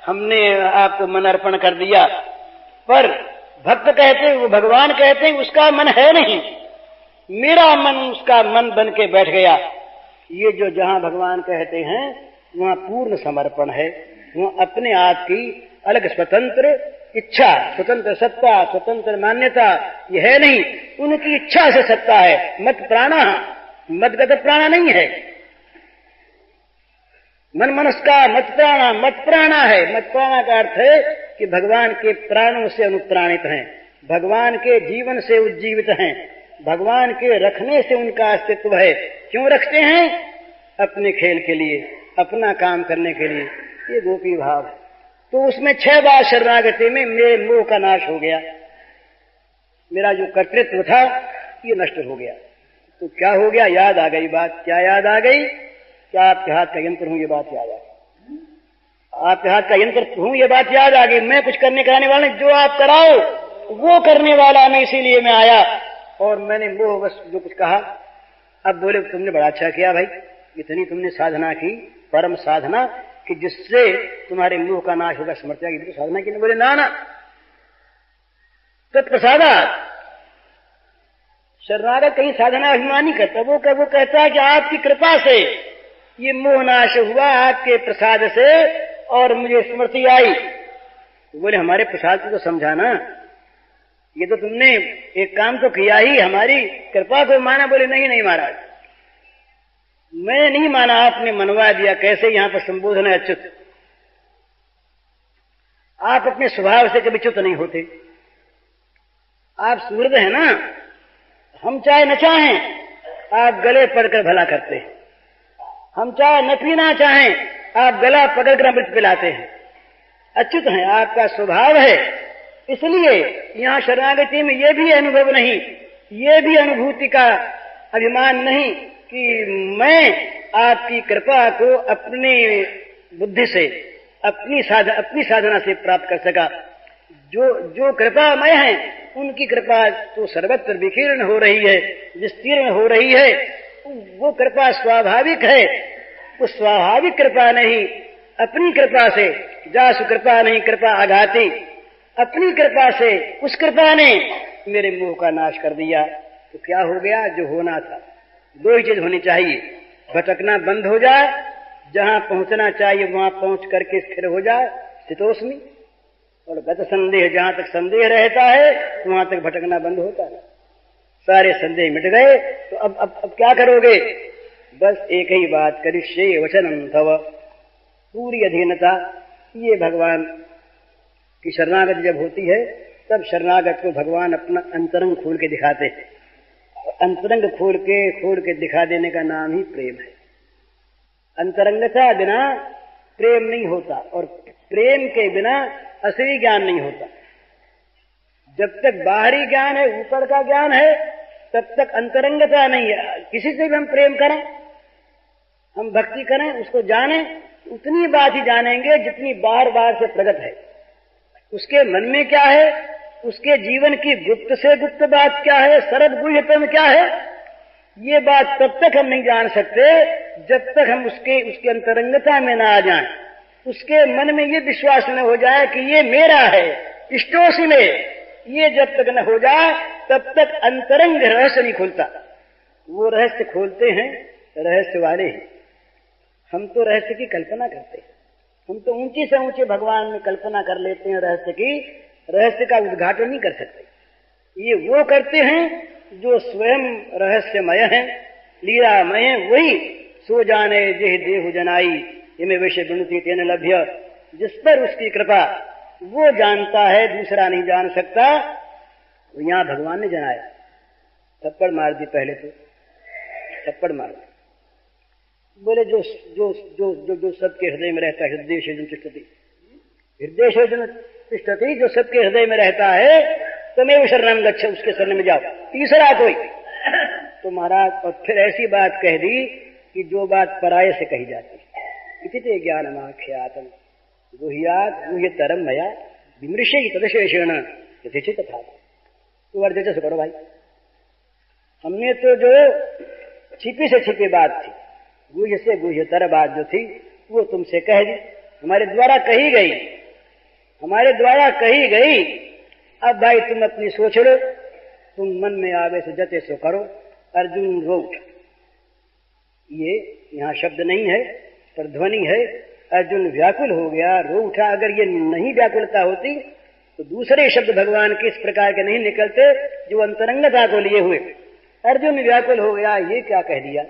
S1: हमने आपको मन अर्पण कर दिया। पर भक्त कहते हैं, वो भगवान कहते हैं उसका मन है नहीं, मेरा मन उसका मन बन के बैठ गया। ये जो जहां भगवान कहते हैं वहां पूर्ण समर्पण है, वहां अपने आप की अलग स्वतंत्र इच्छा, स्वतंत्र सत्ता, स्वतंत्र मान्यता ये है नहीं। उनकी इच्छा से सत्ता है। मत प्राणा, मदगत प्राणा नहीं है। मन मनस्का मत प्राणा, मत प्राणा है। मत प्राणा का अर्थ है कि भगवान के प्राणों से अनुप्राणित हैं, भगवान के जीवन से उज्जीवित हैं, भगवान के रखने से उनका अस्तित्व है। क्यों रखते हैं? अपने खेल के लिए, अपना काम करने के लिए। ये गोपी भाव है। तो उसमें 6 बार शरणागति में मेरे मोह का नाश हो गया। मेरा जो कर्तृत्व था ये नष्ट हो गया। तो क्या हो गया? याद आ गई बात। क्या याद आ गई? क्या आपके हाथ का यंत्र हूं, ये बात याद आ गई। आपके हाथ का यंत्र हूं, ये बात याद आ गई। मैं कुछ करने कराने वाला नहीं, जो आप कराओ वो करने वाला मैं, इसीलिए मैं आया। और मैंने वो बस जो कुछ कहा। अब बोले तुमने बड़ा अच्छा किया भाई, इतनी तुमने साधना की, परम साधना कि जिससे तुम्हारे मुंह का नाश होगा, स्मृत्या की साधना की। बोले ना ना, तत्प्रसादात्। शरणागत कहीं साधना अभिमान नहीं करता, वो कहता है कि आपकी कृपा से ये मोह नाश हुआ, आपके प्रसाद से, और मुझे स्मृति आई। बोले हमारे प्रसाद को तो समझाना, ये तो तुमने एक काम तो किया ही, हमारी कृपा को माना। बोले नहीं नहीं महाराज, मैं नहीं माना, आपने मनवा दिया। कैसे यहां पर संबोधन है अच्युत। आप अपने स्वभाव से कभी च्युत नहीं होते, आप सुहृद है ना। हम चाहे न चाहें आप गले पड़कर भला करते हैं, हम चाहे न पीना चाहें आप गला पकड़कर अमृत पिलाते हैं। अच्युत हैं, आपका स्वभाव है। इसलिए यहां शरणागति में यह भी अनुभव नहीं, ये भी अनुभूति का अभिमान नहीं कि मैं आपकी कृपा को अपनी बुद्धि से, अपनी साधना से प्राप्त कर सका। जो कृपामय है उनकी कृपा तो सर्वत्र विकीर्ण हो रही है, विस्तीर्ण हो रही है। वो कृपा स्वाभाविक है, वो स्वाभाविक कृपा नहीं, अपनी कृपा से। जासु कृपा नहीं कृपा आघाती, अपनी कृपा से उस कृपा ने मेरे मुंह का नाश कर दिया। तो क्या हो गया? जो होना था। दो ही चीज होनी चाहिए, भटकना बंद हो जाए, जहां पहुंचना चाहिए वहां पहुंच करके स्थिर हो जाए, स्थितोस्मि। और गत संदेह, जहां तक संदेह रहता है वहां तक भटकना बंद होता है। सारे संदेह मिट गए, तो अब क्या करोगे? बस एक ही बात, करिष्ये वचनम तव, पूरी अधीनता। ये भगवान की शरणागति जब होती है तब शरणागत को भगवान अपना अंतरंग खोल के दिखाते हैं। अंतरंग खोल के दिखा देने का नाम ही प्रेम है। अंतरंगता बिना प्रेम नहीं होता, और प्रेम के बिना असली ज्ञान नहीं होता। जब तक बाहरी ज्ञान है, ऊपर का ज्ञान है, तब तक अंतरंगता नहीं है। किसी से भी हम प्रेम करें, हम भक्ति करें, उसको जानें, उतनी बात ही जानेंगे जितनी बार बार से प्रकट है। उसके मन में क्या है, उसके जीवन की गुप्त से गुप्त बात क्या है, सरल गुह्यतम क्या है, ये बात तब तक हम नहीं जान सकते जब तक हम उसके अंतरंगता में ना आ जाएं, उसके मन में ये विश्वास न हो जाए कि ये मेरा है, इष्टोसी में। ये जब तक न हो जाए तब तक अंतरंग रहस्य नहीं खुलता। वो रहस्य खोलते हैं रहस्य वाले हैं। हम तो रहस्य की कल्पना करते हैं, हम तो ऊंची से ऊंचे भगवान में कल्पना कर लेते हैं रहस्य की, रहस्य का उद्घाटन नहीं कर सकते। ये वो करते हैं जो स्वयं रहस्यमय है, लीलामय है। वही सो जाने जेह देहु जनाई इमे विषय गुणती तेन लभ्य, जिस पर उसकी कृपा वो जानता है, दूसरा नहीं जान सकता। यहां भगवान ने जनाया, थप्पड़ मार दी, पहले तो थप्पड़ मार दी। बोले जो जो जो जो जो सबके हृदय में रहता है, हृदय से तिष्ठति, हृदय से तिष्ठति, जो सबके हृदय में रहता है, तमेव शरणं गच्छ, उसके शरण में जाओ। तीसरा कोई तो महाराज, और फिर ऐसी बात कह दी कि जो बात पराये से कही जाती है। इति ज्ञानमाख्यातम् गुह्यात् गुह्यतरम् मया विमृशे तदशेषेण यथेच्छित तथा। तो अर्थ जैसे करो भाई, हमने तो जो छिपी से छिपी बात थी, गुह्य से गुह्यतर बात जो थी, वो तुमसे कह दी, हमारे द्वारा कही गई, हमारे द्वारा कही गई। अब भाई तुम अपनी सोच लो, तुम मन में आवे से जते सो करो। अर्जुन रो उठा, ये यहाँ शब्द नहीं है पर ध्वनि है। अर्जुन व्याकुल हो गया, रो उठा। अगर ये नहीं व्याकुलता होती तो दूसरे शब्द भगवान के इस प्रकार के नहीं निकलते जो अंतरंगता को लिए हुए। अर्जुन व्याकुल हो गया, ये क्या कह दिया।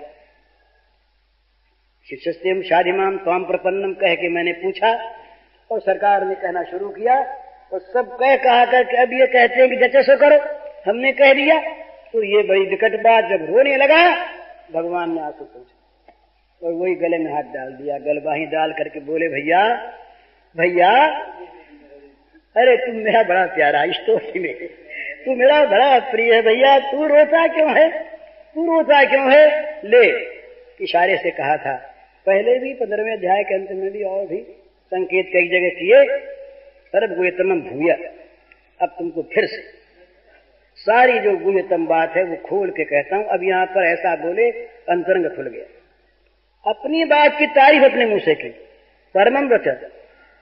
S1: शिष्यस्तेम शाधिमाम त्वाम प्रपन्नम कह के मैंने पूछा, और सरकार ने कहना शुरू किया, और सब कहा करके अब ये कहते हैं कि जैसे सो करो, हमने कह दिया। तो ये बड़ी विकट बात जब रोने लगा, भगवान ने आंसू पूछा और वही गले में हाथ डाल दिया, गलबाही डाल करके बोले, भैया भैया, अरे तुम मेरा बड़ा प्यारा इष्टोसी में, तू मेरा बड़ा प्रिय है भैया, तू रोता क्यों है, तू रोता क्यों है। ले, इशारे से कहा था पहले भी 15वें अध्याय के अंत में भी, और भी संकेत कई जगह किए। सर्व गुह्यतम भूया, अब तुमको फिर से सारी जो गुह्यतम बात है वो खोल के कहता हूं। अब यहां पर ऐसा बोले, अंतरंग खुल गया। अपनी बात की तारीफ अपने मुंह से की, परमम वचन।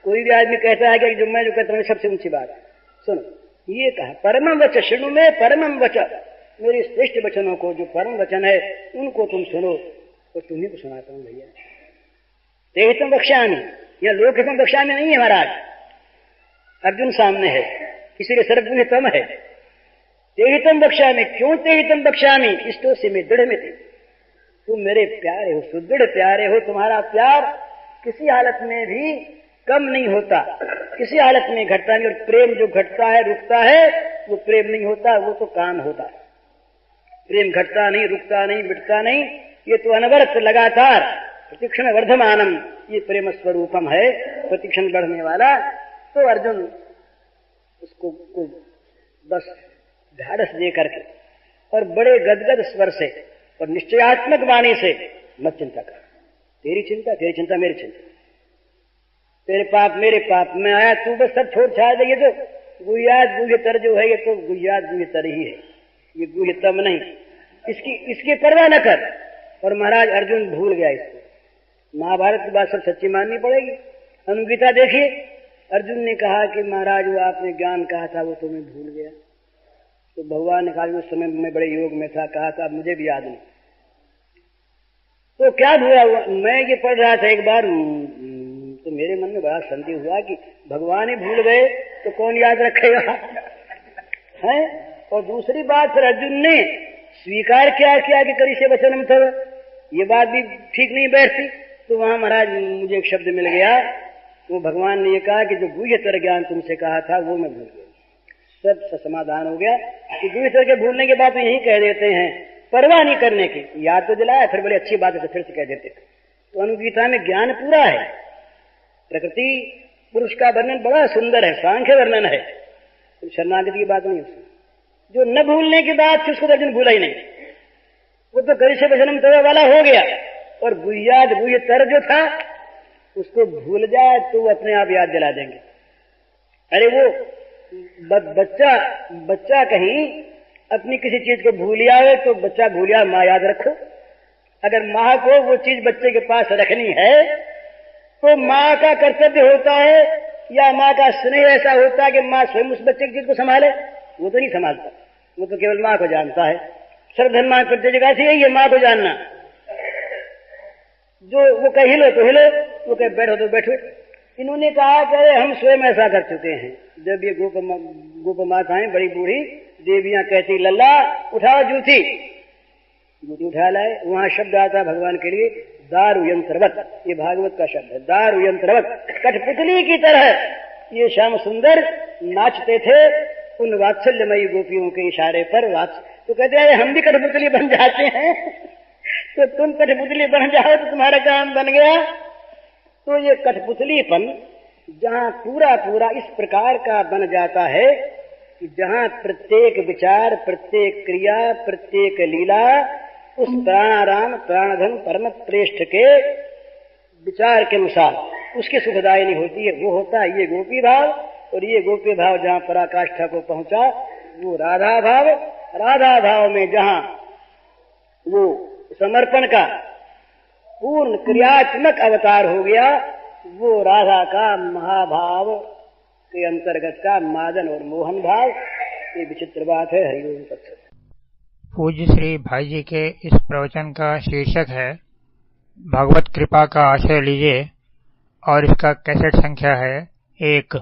S1: कोई भी आदमी कहता है कि जो मैं जो कहता हूँ सबसे ऊंची बात, सुनो, ये कहा परमम वचन शृणु में, परमम वचन, मेरे श्रेष्ठ वचनों को, जो परम वचन है उनको तुम सुनो। तो तुम्ही को सुनाता हूँ भैया। तेहितम वक्ष्यामि, यह लोकहितम वक्ष्यामि नहीं है महाराज, अर्जुन सामने है, इसीलिए सर्वगुह्यतम है। तेहितम वक्ष्यामि, क्यों तेहितम वक्ष्यामि, इष्टो से मैं दृढ़ में थे, तुम मेरे प्यारे हो, सुदृढ़ प्यारे हो, तुम्हारा प्यार किसी हालत में भी कम नहीं होता, किसी हालत में घटता नहीं। और प्रेम जो घटता है रुकता है वो प्रेम नहीं होता, वो तो काम होता है। प्रेम घटता नहीं, रुकता नहीं, मिटता नहीं, ये तो अनवरत लगातार प्रतिक्षण वर्धमानम, ये प्रेम स्वरूपम है, प्रतिक्षण बढ़ने वाला। तो अर्जुन उसको बस ढाढ़स दे करके और बड़े गदगद स्वर से और निश्चयात्मक वाणी से, मत चिंता कर, तेरी चिंता मेरी चिंता, तेरे पाप मेरे पाप, मैं आया तू बस सब छोड़ छाड़ दे। ये तो गुह्यात गुह्यतर जो है, ये तो गुह्यात गुह्यतर ही है, ये गुह्यतम नहीं, इसकी परवाह न कर। और महाराज अर्जुन भूल गया इसको। महाभारत की बात सब सच्ची माननी पड़ेगी। अनुगीता देखिए, अर्जुन ने कहा कि महाराज वो आपने ज्ञान कहा था वो तो मैं भूल गया। तो भगवान ने कहा उस समय मैं बड़े योग में था, कहा था, मुझे भी याद नहीं। तो क्या भूला हुआ, मैं ये पढ़ रहा था एक बार, तो मेरे मन में बड़ा संदेह हुआ कि भगवान ही भूल गए तो कौन याद रखेगा है। और दूसरी बात, फिर अर्जुन ने स्वीकार किया कि करिष्ये वचनम तव, ये बात भी ठीक नहीं बैठती। तो वहां महाराज मुझे एक शब्द मिल गया, वो भगवान ने ये कहा कि जो गुह्यतर ज्ञान तुमसे कहा था वो मैं भूल गया। सब समाधान हो गया कि गुह्यतर के भूलने के बाद यही कह देते हैं, परवाह नहीं करने की, याद तो दिलाया, फिर बड़ी अच्छी बात है फिर से कह देते। तो अनुगीता में ज्ञान पूरा है, प्रकृति पुरुष का वर्णन बड़ा सुंदर है, सांख्य वर्णन है, तो शरणागति की बात नहीं उसमें। जो न भूलने की बात थी उसको तो अर्जुन भूला ही नहीं, वो तो करिष्ये वचनम तव वाला हो गया। और गुह्यात गुह्यतर जो था उसको भूल जाए तो वो अपने आप याद दिला देंगे। अरे वो बच्चा कहीं अपनी किसी चीज को भूलिया है तो बच्चा भूलिया, माँ याद रखो। अगर माँ को वो चीज बच्चे के पास रखनी है तो माँ का कर्तव्य होता है या माँ का स्नेह ऐसा होता है कि माँ स्वयं उस बच्चे की चीज को संभाले। वो तो नहीं संभालता, वो तो केवल माँ को जानता है। सर्वधर्मान् प्रत्येक से यही है, माँ को जानना। जो वो कहे हिलो तो हिलो, वो कहे बैठो तो बैठो। इन्होंने कहा कि अरे हम स्वयं ऐसा कर चुके हैं। जब ये गोप माताएं बड़ी बूढ़ी देवियां कहती लल्ला उठाओ जूठी उठा लाए, वहां शब्द आता भगवान के लिए दारु यंत्रवत, ये भागवत का शब्द है, दारु यंत्रवत, कठपुतली की तरह ये श्याम सुंदर नाचते थे उन वात्सल्यमयी गोपियों के इशारे पर। तो कहते हैं हम भी कठपुतली बन जाते हैं तो तुम कठपुतली बन जाओ तो तुम्हारा काम बन गया। तो ये कठपुतलीपन जहां पूरा पूरा इस प्रकार का बन जाता है कि जहां प्रत्येक विचार, प्रत्येक क्रिया, प्रत्येक लीला उस प्राणाराम प्राणधन परम श्रेष्ठ के विचार के अनुसार उसकी सुखदायिनी होती है, वो होता है ये गोपी भाव। और ये गोपी भाव जहां पराकाष्ठा को पहुंचा वो राधा भाव। राधा भाव में जहां वो समर्पण का पूर्ण क्रियात्मक अवतार हो गया, वो राधा का महाभाव के अंतर्गत का मादन और मोहन भाव। ये विचित्र बात है। हरिओम तत्सत।
S2: पूज्य श्री भाई जी के इस प्रवचन का शीर्षक है भागवत कृपा का आश्रय लीजिए और इसका कैसेट संख्या है 1।